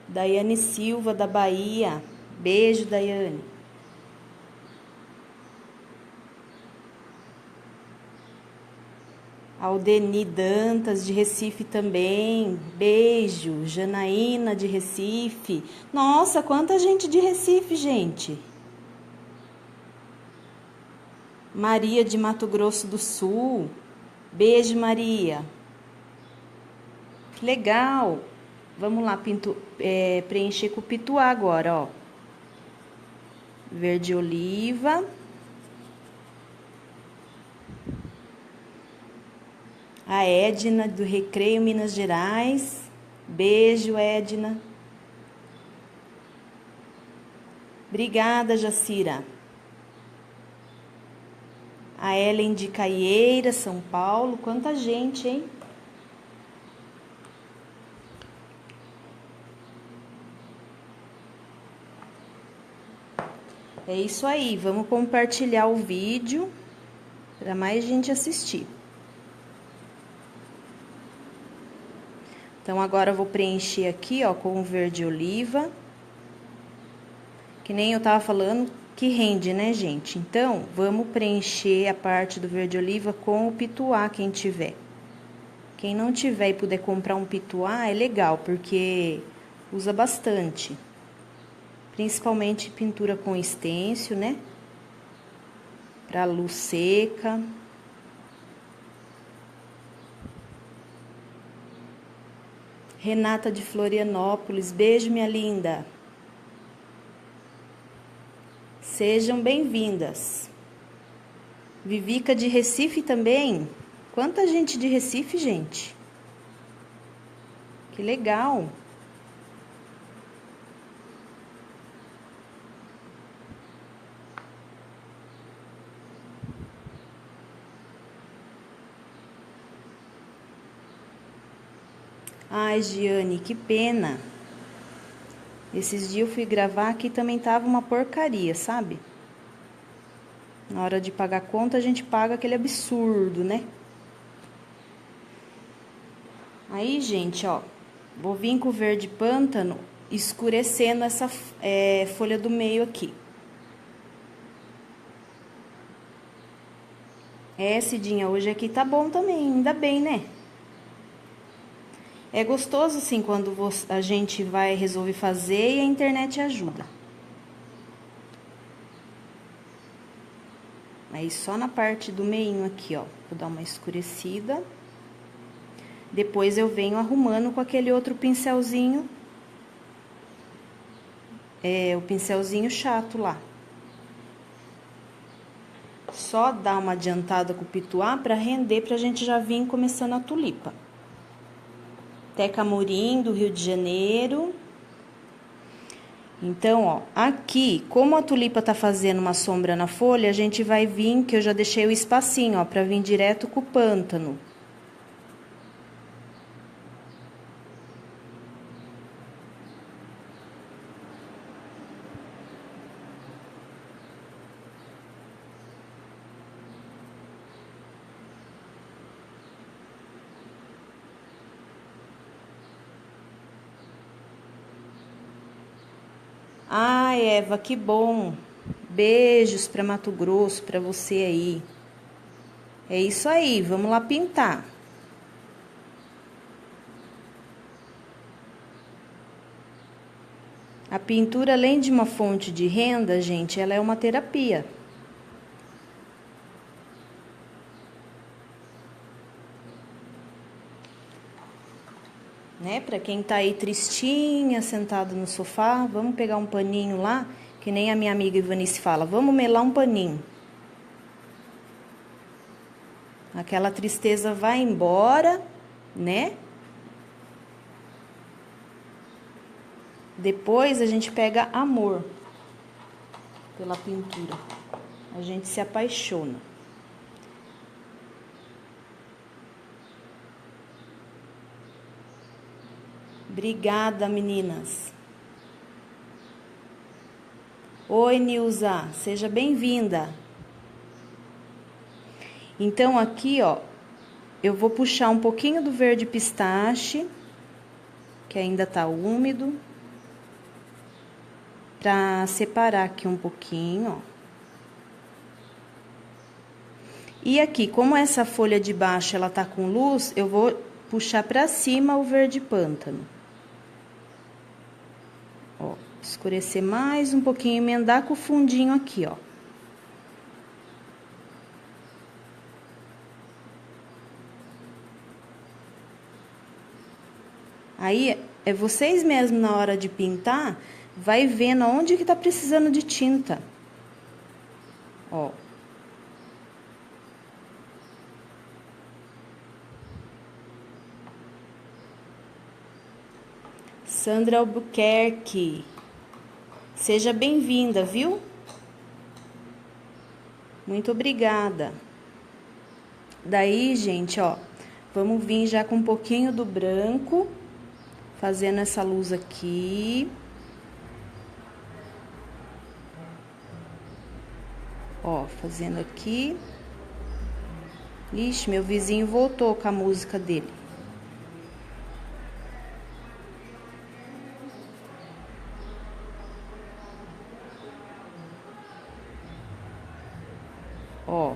Daiane Silva, da Bahia. Beijo, Daiane. Aldeni Dantas, de Recife também. Beijo. Janaína, de Recife. Nossa, quanta gente de Recife, gente. Maria, de Mato Grosso do Sul. Beijo, Maria. Que legal. Vamos lá, preencher com o pituá agora, ó. Verde oliva. a Edna do Recreio, Minas Gerais. Beijo, Edna. Obrigada, Jacira. A Ellen de Caieira, São Paulo. Quanta gente, hein? É isso aí, vamos compartilhar o vídeo para mais gente assistir. Então, agora eu vou preencher aqui, ó, com o verde oliva. Que nem eu tava falando, que rende, né, gente? Então, vamos preencher a parte do verde oliva com o pituá, quem tiver. Quem não tiver e puder comprar um pituá, é legal, porque usa bastante. Principalmente pintura com estêncil, né? Pra luz seca. Renata de Florianópolis, beijo, minha linda. Sejam bem-vindas. Vivica de Recife também. Quanta gente de Recife, gente. Que legal. Ai, Giane, que pena. Esses dias eu fui gravar aqui, também tava uma porcaria, sabe? Na hora de pagar a conta, a gente paga aquele absurdo, né? Aí, gente, ó, vou vir com o verde pântano escurecendo essa folha do meio aqui. Cidinha, hoje aqui tá bom também, ainda bem, né? É gostoso, assim, quando a gente vai resolver fazer e a internet ajuda. Aí, só na parte do meinho aqui, ó, vou dar uma escurecida. Depois eu venho arrumando com aquele outro pincelzinho. O pincelzinho chato lá. Só dar uma adiantada com o pituá pra render, pra gente já vir começando a tulipa. Teca Amorim, do Rio de Janeiro. Então, ó, aqui, como a tulipa tá fazendo uma sombra na folha, a gente vai vir, que eu já deixei o espacinho, ó, pra vir direto com o pântano. Ai, Eva, que bom. Beijos para Mato Grosso, para você aí. É isso aí, vamos lá pintar. A pintura, além de uma fonte de renda, gente, ela é uma terapia. Né? Para quem tá aí tristinha, sentado no sofá, vamos pegar um paninho lá, que nem a minha amiga Ivanice fala, vamos melar um paninho. Aquela tristeza vai embora, né? Depois a gente pega amor pela pintura. A gente se apaixona. Obrigada, meninas. Oi, Nilza, seja bem-vinda. Então, aqui, ó, eu vou puxar um pouquinho do verde pistache, que ainda tá úmido, pra separar aqui um pouquinho, ó. E aqui, como essa folha de baixo, ela tá com luz, eu vou puxar pra cima o verde pântano. Ó, escurecer mais um pouquinho, emendar com o fundinho aqui, ó. Aí, é vocês mesmos, na hora de pintar, vai vendo onde que tá precisando de tinta. Ó. Sandra Albuquerque. Seja bem-vinda, viu? Muito obrigada. Daí, gente, ó, vamos vir já com um pouquinho do branco, fazendo essa luz aqui. Ó, fazendo aqui. Ixi, meu vizinho voltou com a música dele. Ó.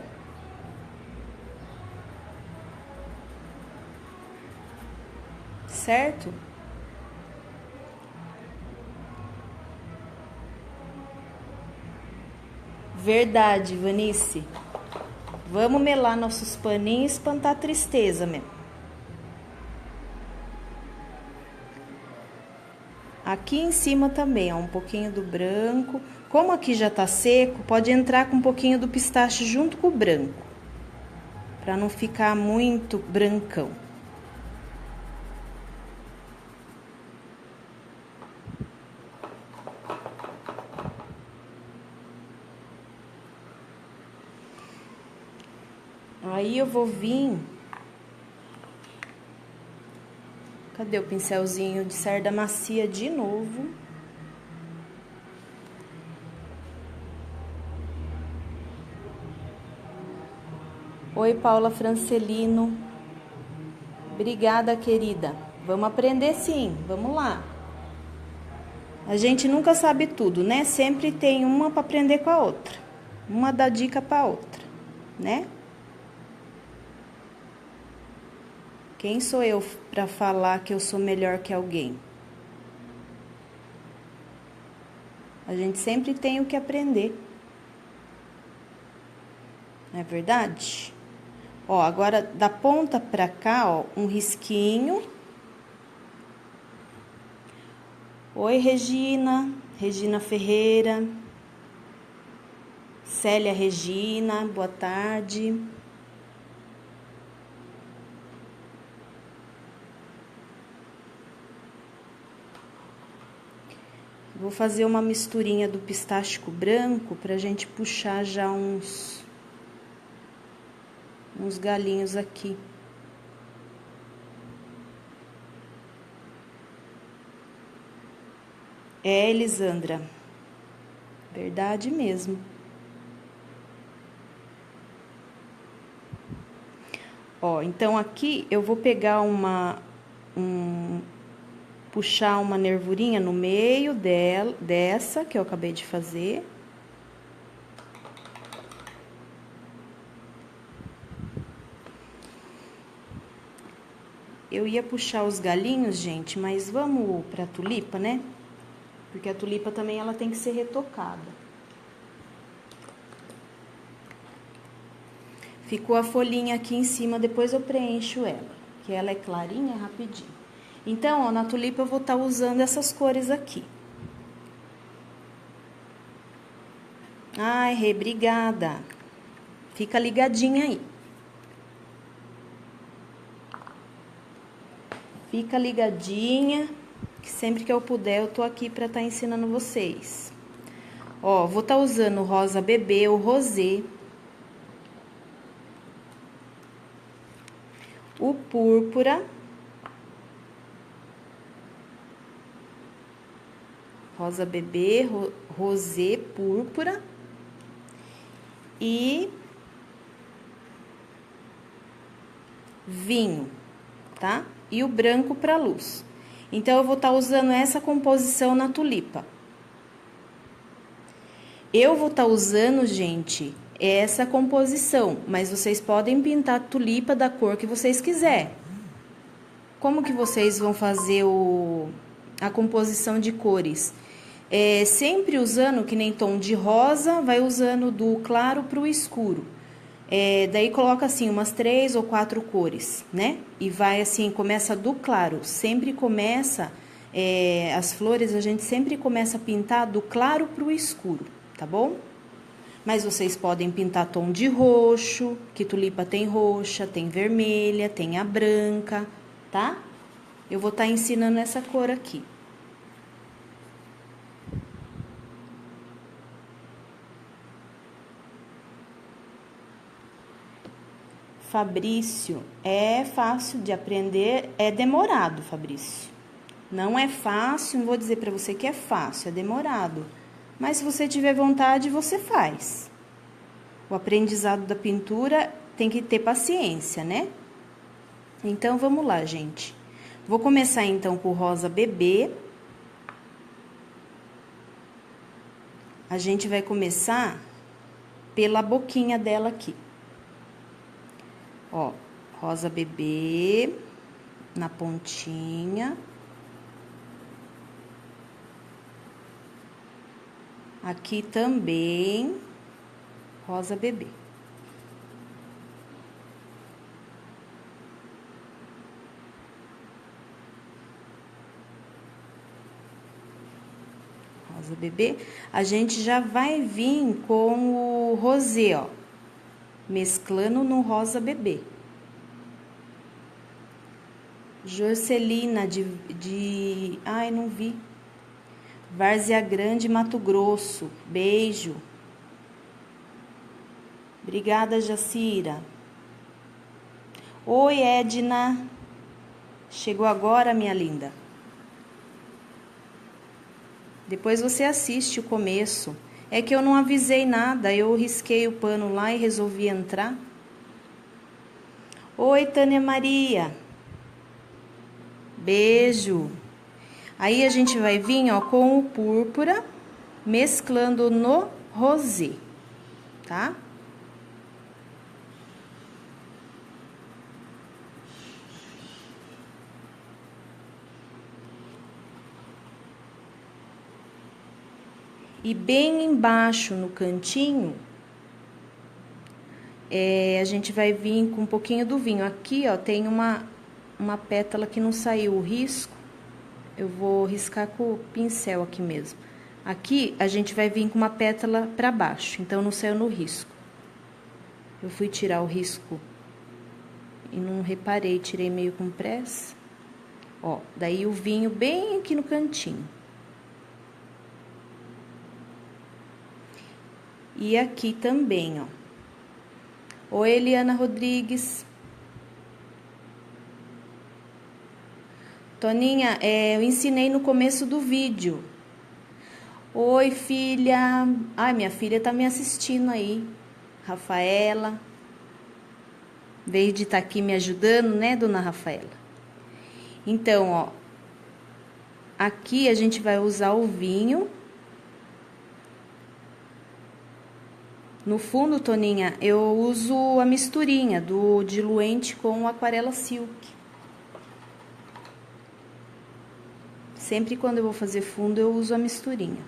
Certo? Verdade, Vanice. Vamos melar nossos paninhos e espantar a tristeza mesmo. Aqui em cima também, ó, um pouquinho do branco. Como aqui já tá seco, pode entrar com um pouquinho do pistache junto com o branco. Pra não ficar muito brancão. Aí eu vou vir... Cadê o pincelzinho de cerda macia de novo? Oi, Paula Francelino. Obrigada, querida. Vamos aprender sim, vamos lá. A gente nunca sabe tudo, né? Sempre tem uma para aprender com a outra. Uma dá dica para outra, né? Quem sou eu para falar que eu sou melhor que alguém? A gente sempre tem o que aprender. Não é verdade? Ó, agora da ponta pra cá, ó, um risquinho. Oi, Regina. Regina Ferreira. Célia Regina, boa tarde. Vou fazer uma misturinha do pistástico branco pra gente puxar já uns galinhos aqui. É, Elisandra. Verdade mesmo. Ó, então aqui eu vou pegar puxar uma nervurinha no meio dessa que eu acabei de fazer. Eu ia puxar os galinhos, gente, mas vamos pra tulipa, né? Porque a tulipa também ela tem que ser retocada. Ficou a folhinha aqui em cima, depois eu preencho ela, que ela é clarinha, rapidinho. Então, ó, na tulipa eu vou estar usando essas cores aqui. Ai, Rê, obrigada. Fica ligadinha aí. Fica ligadinha, que sempre que eu puder eu tô aqui pra estar ensinando vocês. Ó, vou estar usando o rosa bebê, o rosé, o púrpura, rosa bebê, rosé, púrpura e vinho, tá? E o branco para luz. Então, eu vou estar usando essa composição na tulipa. Eu vou estar usando, gente, essa composição, mas vocês podem pintar a tulipa da cor que vocês quiserem. Como que vocês vão fazer a composição de cores? Sempre usando, que nem tom de rosa, vai usando do claro para o escuro. Daí coloca assim umas 3 ou 4 cores, né? E vai assim, começa do claro, sempre começa, as flores a gente sempre começa a pintar do claro para o escuro, tá bom? Mas vocês podem pintar tom de roxo, que tulipa tem roxa, tem vermelha, tem a branca, tá? Eu vou estar ensinando essa cor aqui. Fabrício, é fácil de aprender, é demorado, Fabrício. Não é fácil, não vou dizer para você que é fácil, é demorado. Mas se você tiver vontade, você faz. O aprendizado da pintura tem que ter paciência, né? Então, vamos lá, gente. Vou começar, então, com o rosa bebê. A gente vai começar pela boquinha dela aqui. Ó, rosa bebê na pontinha. Aqui também, rosa bebê. Rosa bebê. A gente já vai vir com o rosé, ó. Mesclando no rosa bebê. Jorcelina ai, não vi. Várzea Grande, Mato Grosso. Beijo. Obrigada, Jacira. Oi, Edna. Chegou agora, minha linda. Depois você assiste o começo. É que eu não avisei nada, eu risquei o pano lá e resolvi entrar. Oi, Tânia Maria. Beijo. Aí a gente vai vir, ó, com o púrpura, mesclando no rosé, tá? E bem embaixo, no cantinho, a gente vai vir com um pouquinho do vinho. Aqui, ó, tem uma pétala que não saiu o risco. Eu vou riscar com o pincel aqui mesmo. Aqui, a gente vai vir com uma pétala pra baixo, então não saiu no risco. Eu fui tirar o risco e não reparei, tirei meio com pressa. Ó, daí o vinho bem aqui no cantinho. E aqui também, ó. Oi, Eliana Rodrigues. Toninha, eu ensinei no começo do vídeo. Oi, filha. Ai, minha filha tá me assistindo aí. Rafaela. Veio de estar aqui me ajudando, né, dona Rafaela? Então, ó. Aqui a gente vai usar o vinho. No fundo, Toninha, eu uso a misturinha do diluente com aquarela silk. Sempre quando eu vou fazer fundo, eu uso a misturinha.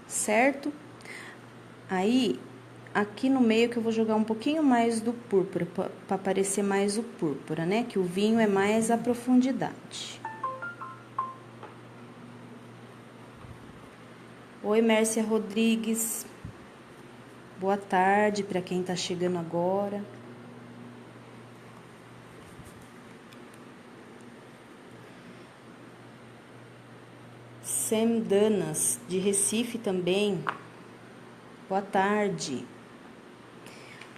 Certo? Aí, aqui no meio que eu vou jogar um pouquinho mais do púrpura, para aparecer mais o púrpura, né? Que o vinho é mais a profundidade. Oi, Mércia Rodrigues. Boa tarde para quem tá chegando agora. Sam Danas, de Recife também. Boa tarde.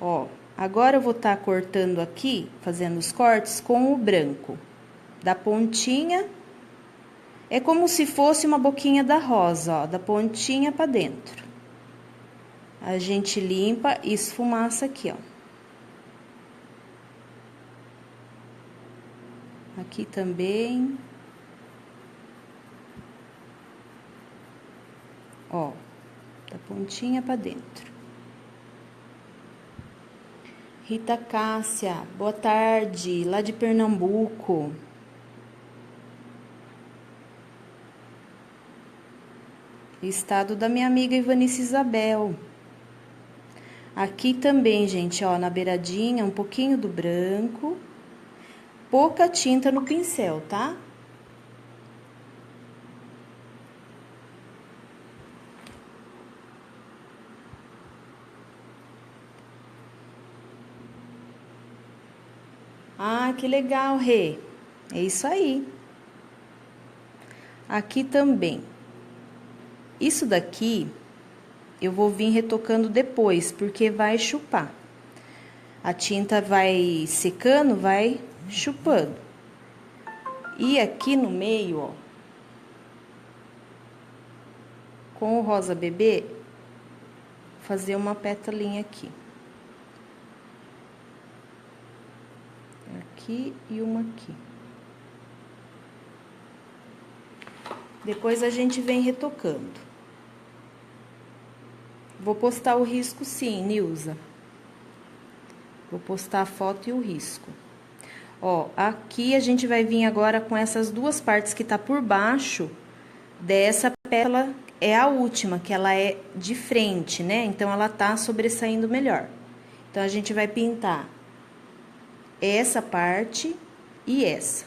Ó, agora eu vou estar cortando aqui, fazendo os cortes com o branco. Da pontinha, é como se fosse uma boquinha da rosa, ó, da pontinha para dentro. A gente limpa e esfumaça aqui, ó. Aqui também. Ó, da pontinha para dentro. Rita Cássia, boa tarde, lá de Pernambuco. Estado da minha amiga Ivanice Isabel. Aqui também, gente, ó, na beiradinha, um pouquinho do branco. Pouca tinta no pincel, tá? Ah, que legal, Rê. É isso aí. Aqui também. Isso daqui eu vou vir retocando depois, porque vai chupar. A tinta vai secando, vai chupando. E aqui no meio, ó, com o rosa bebê, fazer uma pétalinha aqui. Aqui e uma aqui. Depois a gente vem retocando. Vou postar o risco sim, Nilza. Vou postar a foto e o risco. Ó, aqui a gente vai vir agora com essas duas partes que tá por baixo dessa pétala, é a última, que ela é de frente, né? Então, ela tá sobressaindo melhor. Então, a gente vai pintar essa parte e essa.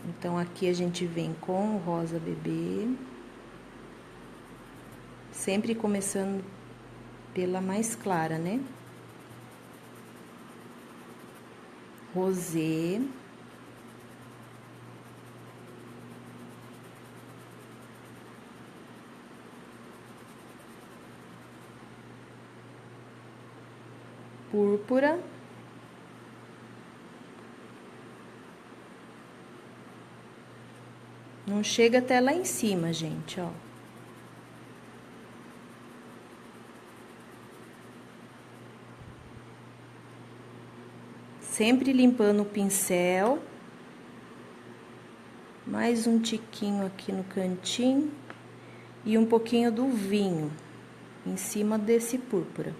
Então, aqui a gente vem com o rosa bebê. Sempre começando pela mais clara, né? Rosé. Púrpura. Não chega até lá em cima, gente, ó. Sempre limpando o pincel. Mais um tiquinho aqui no cantinho. E um pouquinho do vinho em cima desse púrpura.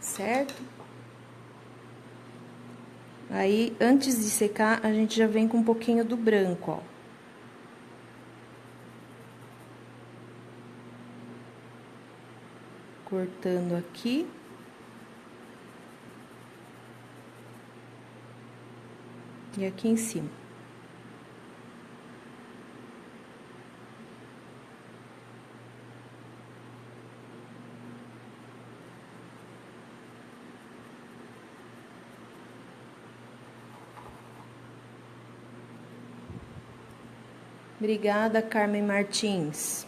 Certo? Aí, antes de secar, a gente já vem com um pouquinho do branco, ó. Cortando aqui. E aqui em cima. Obrigada, Carmen Martins.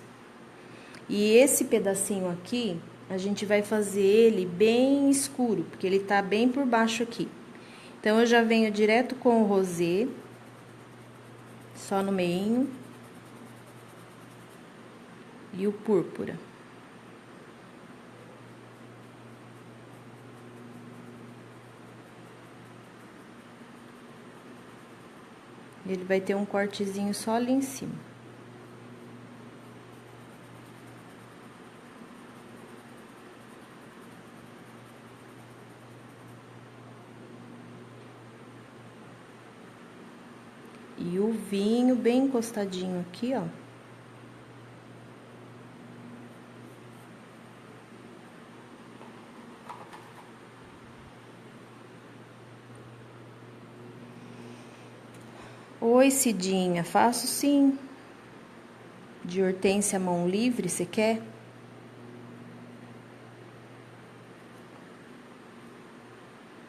E esse pedacinho aqui, a gente vai fazer ele bem escuro, porque ele tá bem por baixo aqui. Então, eu já venho direto com o rosé, só no meinho, e o púrpura. Ele vai ter um cortezinho só ali em cima. E o vinho bem encostadinho aqui, ó. Oi, Cidinha, faço sim. De hortência mão livre, você quer?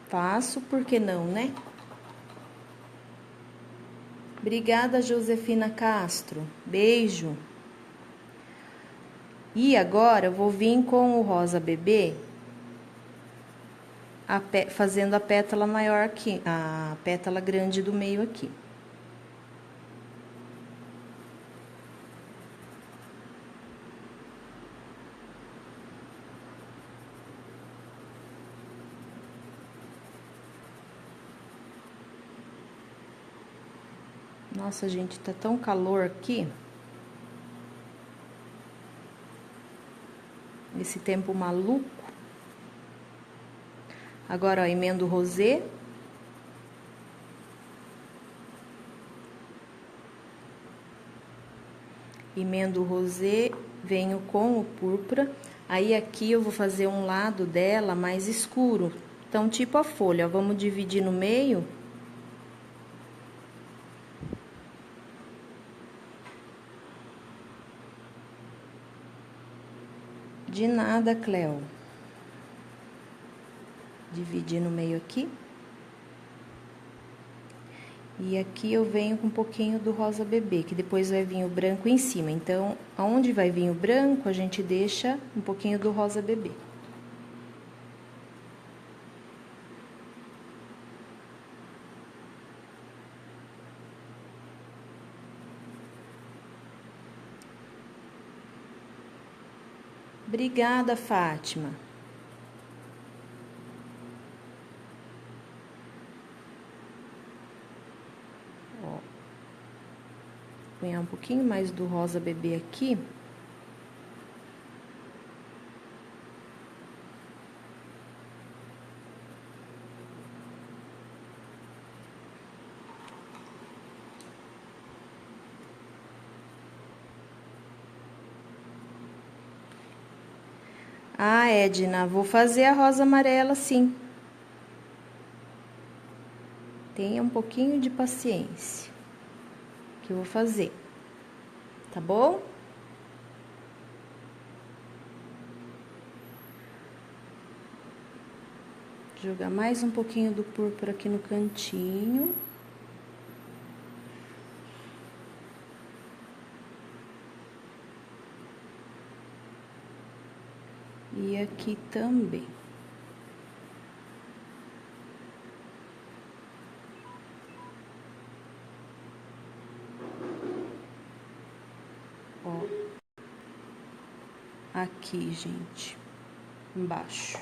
Faço, por que não, né? Obrigada, Josefina Castro. Beijo. E agora, eu vou vir com o rosa bebê, fazendo a pétala maior aqui, a pétala grande do meio aqui. Nossa, gente, tá tão calor aqui. Esse tempo maluco. Agora, ó, emendo o rosé. Emendo o rosé, venho com o púrpura. Aí, aqui eu vou fazer um lado dela mais escuro, Então, tipo a folha, ó, vamos dividir no meio. De nada, Cleo. Dividir no meio aqui. E aqui eu venho com um pouquinho do rosa bebê, que depois vai vir o branco em cima. Então, aonde vai vir o branco, a gente deixa um pouquinho do rosa bebê. Obrigada, Fátima. Ó. Punhar um pouquinho mais do rosa bebê aqui. Ah, Edna, vou fazer a rosa amarela, sim. Tenha um pouquinho de paciência, que eu vou fazer, tá bom? Jogar mais um pouquinho do púrpura aqui no cantinho. E aqui também. Ó. Aqui, gente. Embaixo.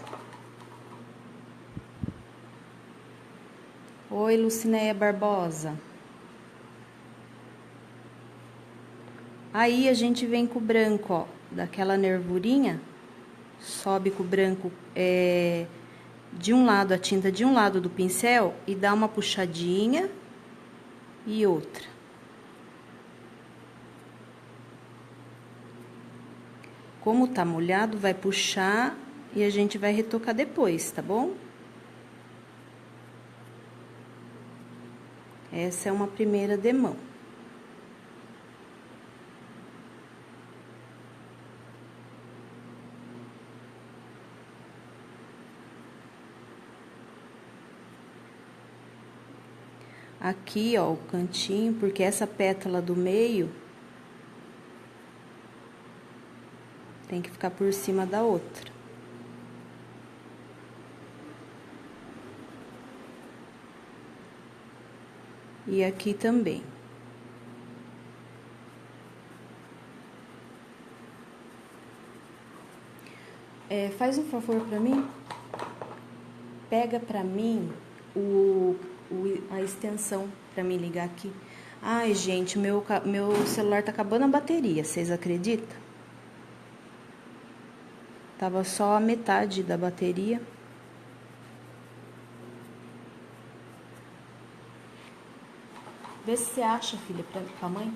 Oi, Lucinéia Barbosa. Aí, a gente vem com o branco, ó. Daquela nervurinha. Sobe com o branco de um lado, a tinta de um lado do pincel e dá uma puxadinha e outra. Como tá molhado, vai puxar e a gente vai retocar depois, tá bom? Essa é uma primeira demão. Aqui, ó, o cantinho, porque essa pétala do meio tem que ficar por cima da outra. E aqui também. Faz um favor pra mim. Pega pra mim a extensão pra mim ligar aqui. Ai, gente, meu celular tá acabando a bateria, vocês acreditam? Tava só a metade da bateria. Vê se você acha, filha, pra mãe,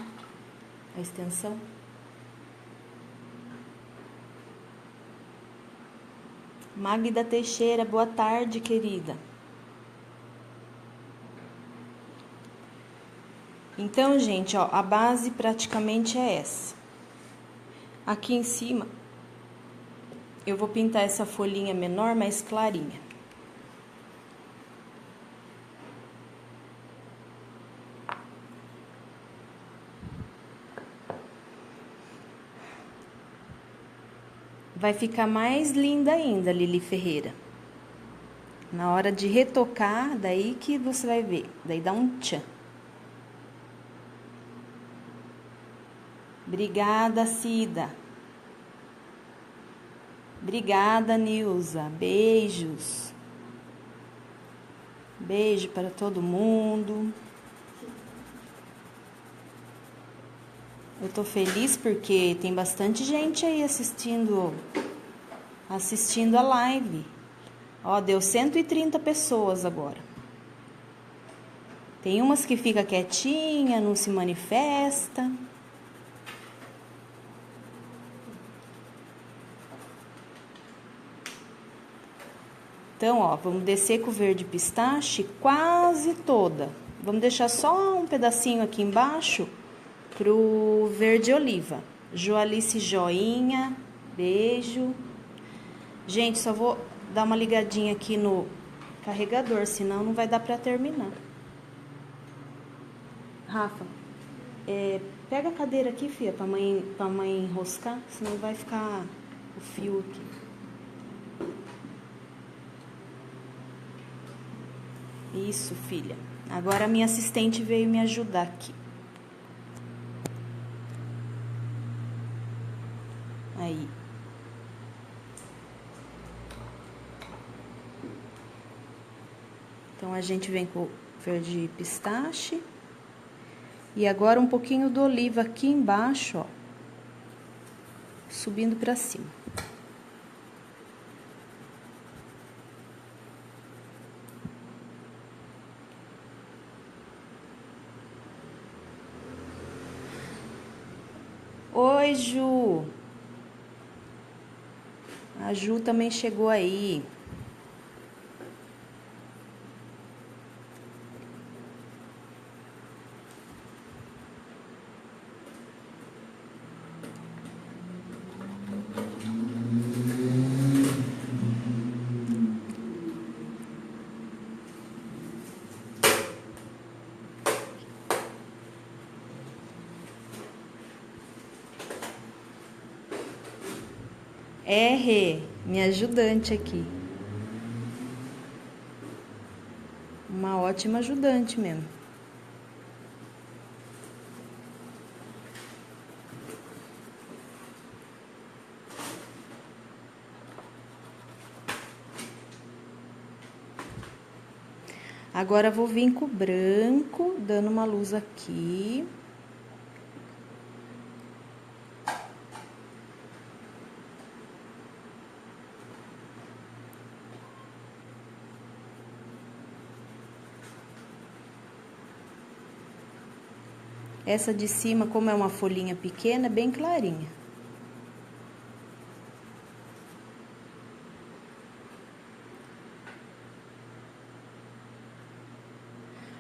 a extensão. Magda Teixeira, boa tarde, querida. Então, gente, ó, a base praticamente é essa. Aqui em cima, eu vou pintar essa folhinha menor, mais clarinha. Vai ficar mais linda ainda, Lili Ferreira. Na hora de retocar, daí que você vai ver. Daí dá um tchan. Obrigada, Cida. Obrigada, Nilza. Beijos. Beijo para todo mundo. Eu tô feliz porque tem bastante gente aí assistindo a live. Ó, deu 130 pessoas agora. Tem umas que fica quietinha, não se manifesta. Então, ó, vamos descer com o verde pistache quase toda. Vamos deixar só um pedacinho aqui embaixo pro verde oliva. Joalice joinha, beijo. Gente, só vou dar uma ligadinha aqui no carregador, senão não vai dar pra terminar. Rafa, pega a cadeira aqui, filha, pra mãe enroscar, senão vai ficar o fio aqui. Isso, filha. Agora a minha assistente veio me ajudar aqui. Aí. Então, a gente vem com o verde pistache. E agora um pouquinho do oliva aqui embaixo, ó. Subindo pra cima. Oi, Ju. A Ju também chegou aí. R, minha ajudante aqui. Uma ótima ajudante mesmo. Agora vou vir com o branco, dando uma luz aqui. Essa de cima, como é uma folhinha pequena, é bem clarinha.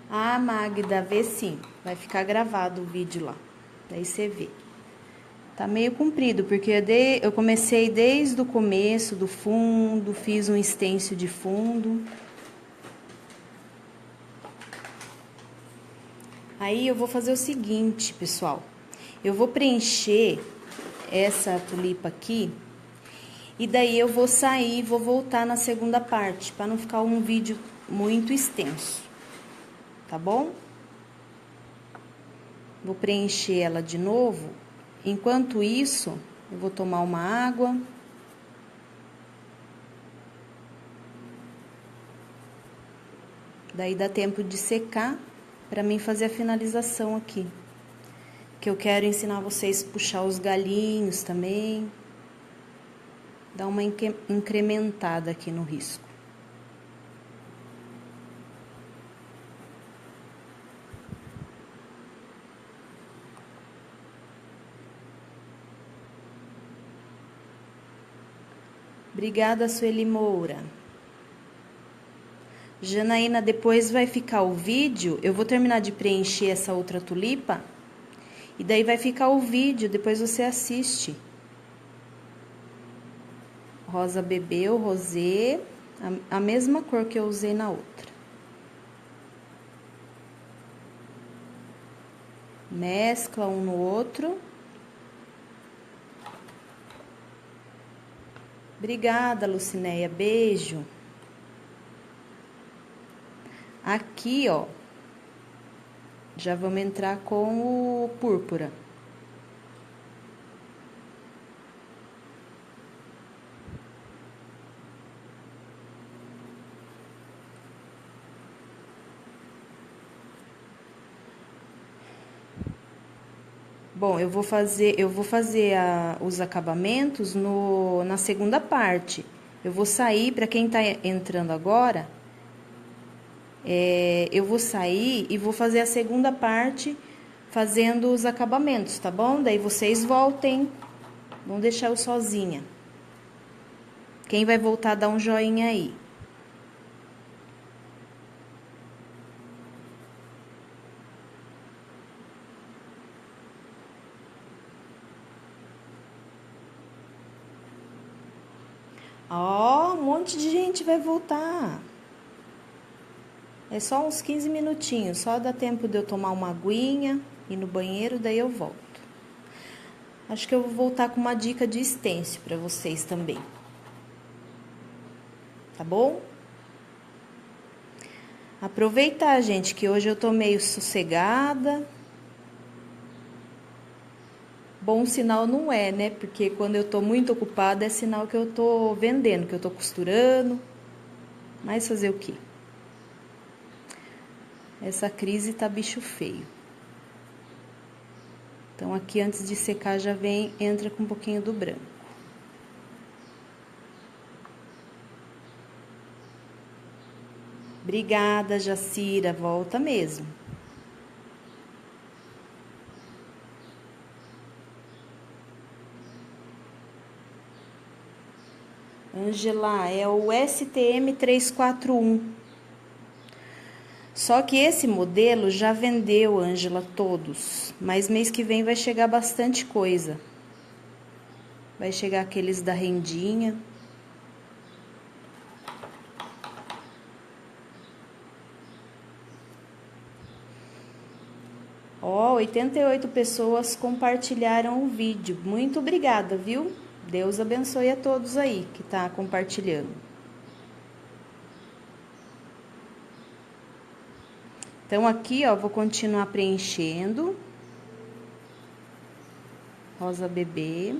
Ah, Magda, vê sim. Vai ficar gravado o vídeo lá. Daí você vê. Tá meio comprido, porque eu comecei desde o começo do fundo, fiz um stencil de fundo. Aí eu vou fazer o seguinte, pessoal. Eu vou preencher essa tulipa aqui. E daí eu vou sair e vou voltar na segunda parte, para não ficar um vídeo muito extenso. Tá bom? Vou preencher ela de novo. Enquanto isso, eu vou tomar uma água. Daí dá tempo de secar para mim fazer a finalização aqui. Que eu quero ensinar vocês a puxar os galinhos também. Dar uma incrementada aqui no risco. Obrigada, Sueli Moura. Janaína, depois vai ficar o vídeo. Eu vou terminar de preencher essa outra tulipa. E daí vai ficar o vídeo, depois você assiste. Rosa bebê, o rosé, a mesma cor que eu usei na outra. Mescla um no outro. Obrigada, Lucinéia, beijo. Aqui, ó, já vamos entrar com o púrpura. Bom, eu vou fazer os acabamentos na segunda parte. Eu vou sair, para quem tá entrando agora, eu vou sair e vou fazer a segunda parte fazendo os acabamentos, tá bom? Daí vocês voltem, vão deixar eu sozinha. Quem vai voltar, dá um joinha aí. Ó, um monte de gente vai voltar. É só uns 15 minutinhos, só dá tempo de eu tomar uma aguinha, ir no banheiro, daí eu volto. Acho que eu vou voltar com uma dica de stencil para vocês também. Tá bom? Aproveitar, gente, que hoje eu tô meio sossegada. Bom sinal não é, né? Porque quando eu tô muito ocupada é sinal que eu tô vendendo, que eu tô costurando. Mas fazer o quê? Essa crise tá bicho feio. Então aqui antes de secar já vem, entra com um pouquinho do branco. Obrigada, Jacira, volta mesmo. Angela, é o STM 341. Só que esse modelo já vendeu, Ângela, todos. Mas mês que vem vai chegar bastante coisa. Vai chegar aqueles da rendinha. Ó, 88 pessoas compartilharam o vídeo. Muito obrigada, viu? Deus abençoe a todos aí que tá compartilhando. Então, aqui, ó, vou continuar preenchendo. Rosa bebê.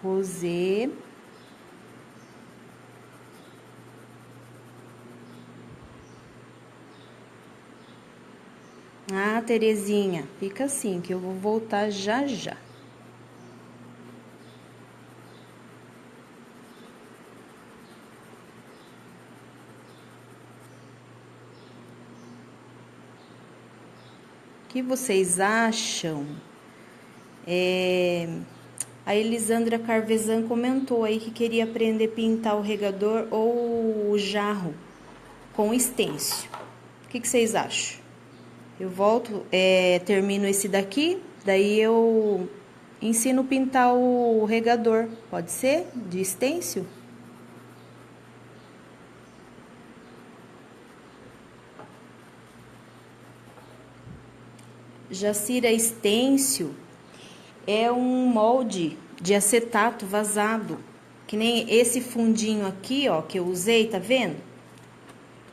Rosê. Ah, Terezinha, fica assim, que eu vou voltar já já. O que vocês acham? A Elisandra Carvezan comentou aí que queria aprender a pintar o regador ou o jarro com stencil. O que vocês acham? Eu volto, termino esse daqui, daí eu ensino a pintar o regador. Pode ser? De stencil? Jacira, stencil é um molde de acetato vazado, que nem esse fundinho aqui, ó, que eu usei, tá vendo?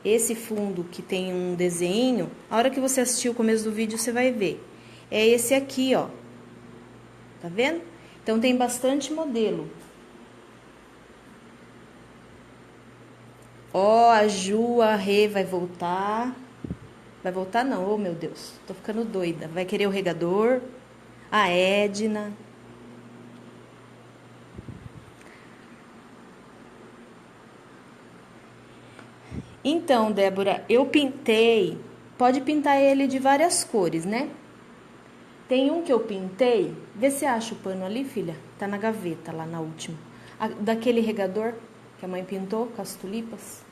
Esse fundo que tem um desenho, a hora que você assistir o começo do vídeo, você vai ver. É esse aqui, ó. Tá vendo? Então, tem bastante modelo. Ó, a Ju, a Rê vai voltar. Vai voltar não, oh meu Deus, tô ficando doida. Vai querer o regador. A Edna. Então, Débora, eu pintei. Pode pintar ele de várias cores, né? Tem um que eu pintei. Vê se acha o pano ali, filha. Tá na gaveta, lá na última. Daquele regador que a mãe pintou com as tulipas.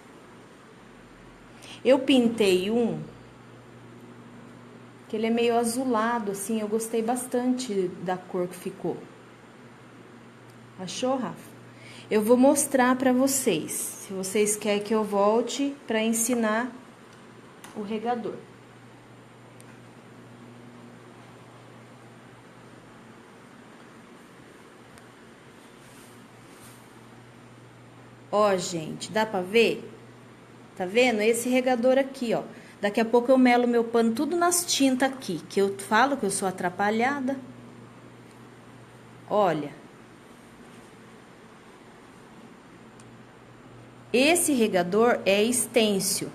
Eu pintei um que ele é meio azulado, assim. Eu gostei bastante da cor que ficou. Achou, Rafa? Eu vou mostrar pra vocês. Se vocês querem que eu volte pra ensinar o regador. Ó, gente, dá pra ver? Tá vendo? Esse regador aqui, ó. Daqui a pouco eu melo meu pano tudo nas tintas aqui, que eu falo que eu sou atrapalhada. Olha. Esse regador é stencil.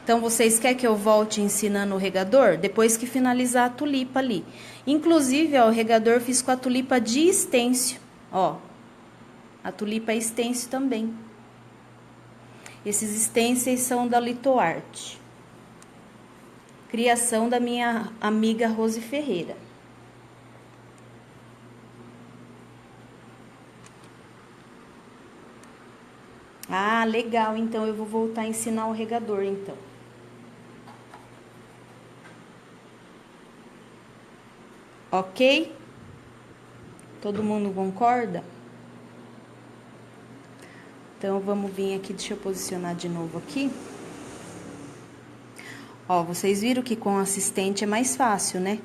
Então, vocês querem que eu volte ensinando o regador? Depois que finalizar a tulipa ali. Inclusive, ó, o regador fiz com a tulipa de stencil. Ó, a tulipa é stencil também. Esses stencils são da Litoarte. Criação da minha amiga Rose Ferreira. Ah, legal. Então, eu vou voltar a ensinar o regador, então. Ok? Todo mundo concorda? Então, vamos vir aqui, deixa eu posicionar de novo aqui. Ó, vocês viram que com assistente é mais fácil, né?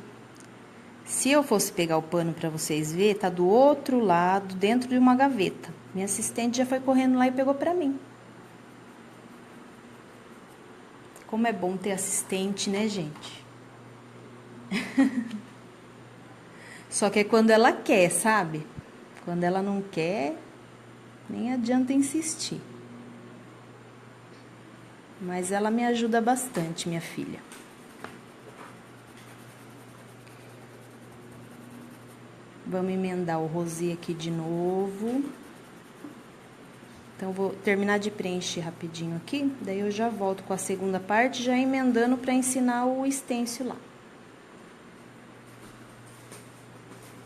Se eu fosse pegar o pano pra vocês verem, tá do outro lado, dentro de uma gaveta. Minha assistente já foi correndo lá e pegou pra mim. Como é bom ter assistente, né, gente? Só que é quando ela quer, sabe? Quando ela não quer, nem adianta insistir. Mas ela me ajuda bastante, minha filha. Vamos emendar o rosê aqui de novo. Então, vou terminar de preencher rapidinho aqui. Daí, eu já volto com a segunda parte, já emendando para ensinar o stencil lá.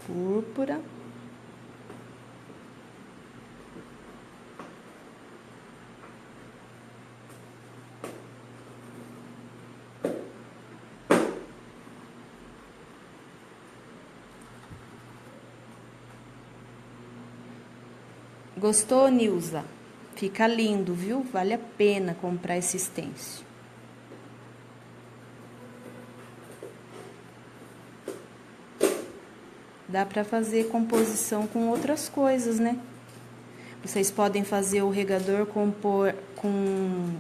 Púrpura. Gostou, Nilza? Fica lindo, viu? Vale a pena comprar esse stencil. Dá pra fazer composição com outras coisas, né? Vocês podem fazer o regador compor com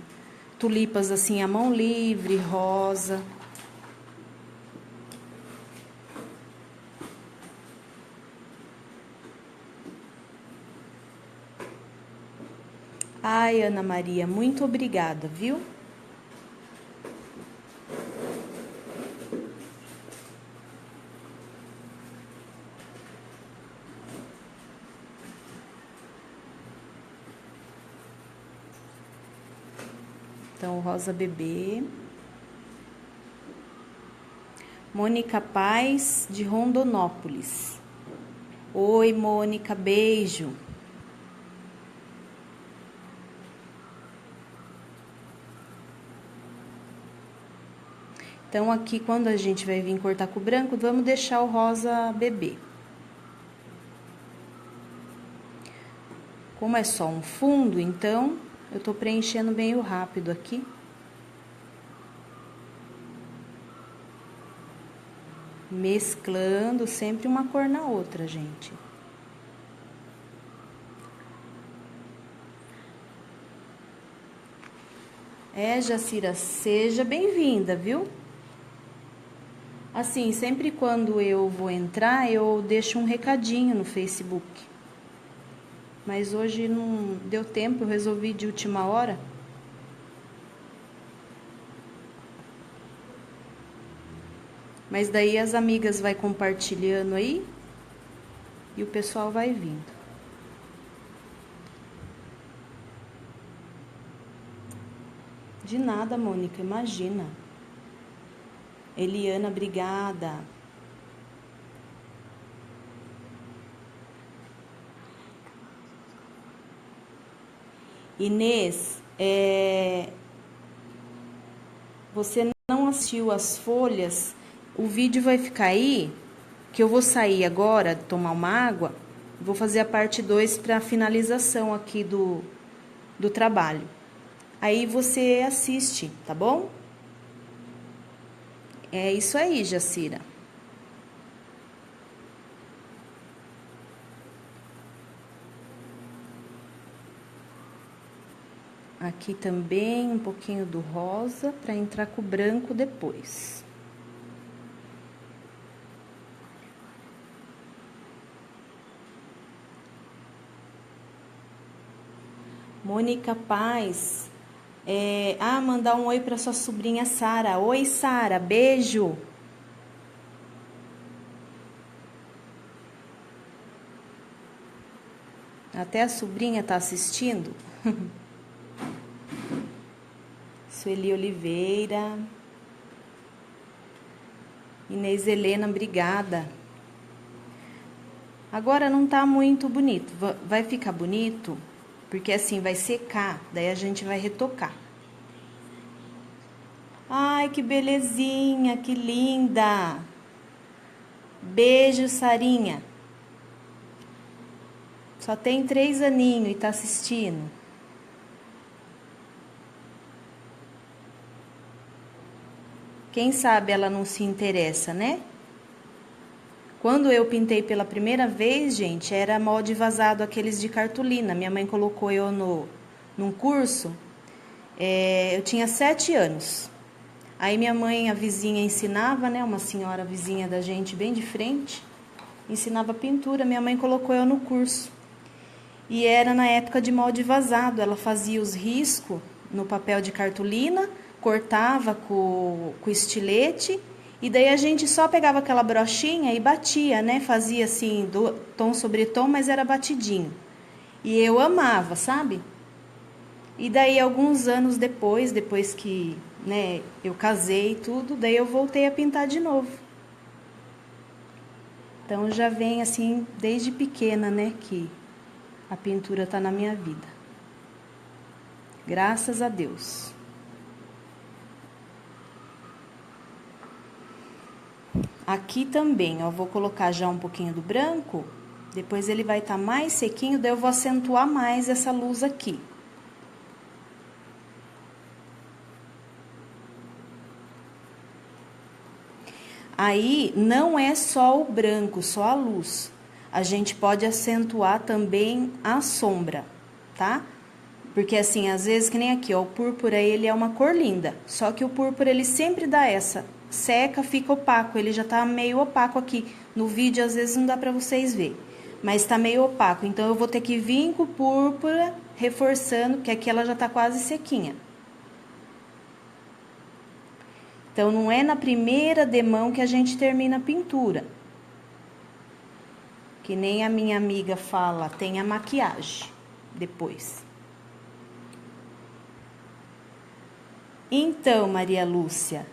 tulipas assim à mão livre, rosa. Ai, Ana Maria, muito obrigada, viu? Então, rosa bebê. Mônica Paz, de Rondonópolis. Oi, Mônica, beijo. Então, aqui, quando a gente vai vir cortar com o branco, vamos deixar o rosa bebê. Como é só um fundo, então, eu tô preenchendo meio rápido aqui. Mesclando sempre uma cor na outra, gente. Jacira, seja bem-vinda, viu? Assim, sempre quando eu vou entrar, eu deixo um recadinho no Facebook. Mas hoje não deu tempo, eu resolvi de última hora. Mas daí as amigas vai compartilhando aí e o pessoal vai vindo. De nada, Mônica, imagina. Eliana, obrigada. Inês, você não assistiu as folhas? O vídeo vai ficar aí, que eu vou sair agora, tomar uma água. Vou fazer a parte 2 para finalização aqui do trabalho. Aí você assiste, tá bom? É isso aí, Jacira. Aqui também um pouquinho do rosa para entrar com o branco depois. Mônica Paz. Mandar um oi para sua sobrinha Sara. Oi, Sara, beijo. Até a sobrinha tá assistindo. Sueli Oliveira. Inês Helena, obrigada. Agora não tá muito bonito. Vai ficar bonito, porque assim vai secar, daí a gente vai retocar. Ai, que belezinha, que linda. Beijo, Sarinha. Só tem 3 aninhos e tá assistindo. Quem sabe ela não se interessa, né? Quando eu pintei pela primeira vez, gente, era molde vazado, aqueles de cartolina. Minha mãe colocou eu num curso, eu tinha 7 anos. Aí minha mãe, a vizinha, ensinava, né? Uma senhora vizinha da gente, bem de frente, ensinava pintura. Minha mãe colocou eu no curso. E era na época de molde vazado. Ela fazia os riscos no papel de cartolina, cortava com estilete, e daí a gente só pegava aquela brochinha e batia, né? Fazia assim, tom sobre tom, mas era batidinho. E eu amava, sabe? E daí, alguns anos depois que, né, eu casei e tudo, daí eu voltei a pintar de novo. Então, já vem assim, desde pequena, né, que a pintura tá na minha vida. Graças a Deus. Aqui também, ó, vou colocar já um pouquinho do branco, depois ele vai estar mais sequinho, daí eu vou acentuar mais essa luz aqui. Aí, não é só o branco, só a luz. A gente pode acentuar também a sombra, tá? Porque assim, às vezes, que nem aqui, ó, o púrpura, ele é uma cor linda. Só que o púrpura, ele sempre dá essa. Seca, fica opaco, ele já tá meio opaco aqui. No vídeo, às vezes, não dá pra vocês verem. Mas tá meio opaco, então eu vou ter que vir com o púrpura, reforçando, porque aqui ela já tá quase sequinha. Então, não é na primeira demão que a gente termina a pintura. Que nem a minha amiga fala, tem a maquiagem depois. Então, Maria Lúcia,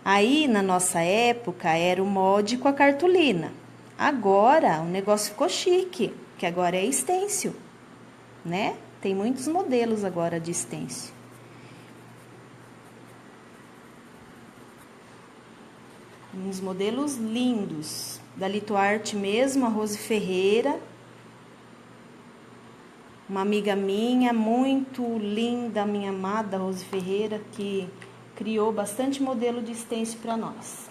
aí na nossa época era o molde com a cartolina. Agora o negócio ficou chique, que agora é stencil, né? Tem muitos modelos agora de stencil. Uns modelos lindos, da Litoarte mesmo, a Rose Ferreira. Uma amiga minha, muito linda, minha amada Rose Ferreira, que criou bastante modelo de stencil para nós.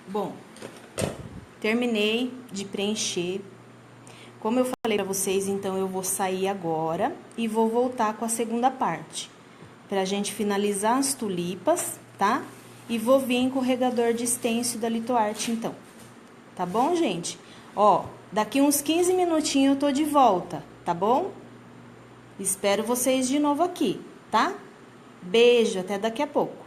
Bom, terminei de preencher. Como eu falei para vocês, então eu vou sair agora e vou voltar com a segunda parte, pra gente finalizar as tulipas, tá? E vou vir com o regador de stencil da Litoarte, então. Tá bom, gente? Ó, daqui uns 15 minutinhos eu tô de volta, tá bom? Espero vocês de novo aqui, tá? Beijo, até daqui a pouco.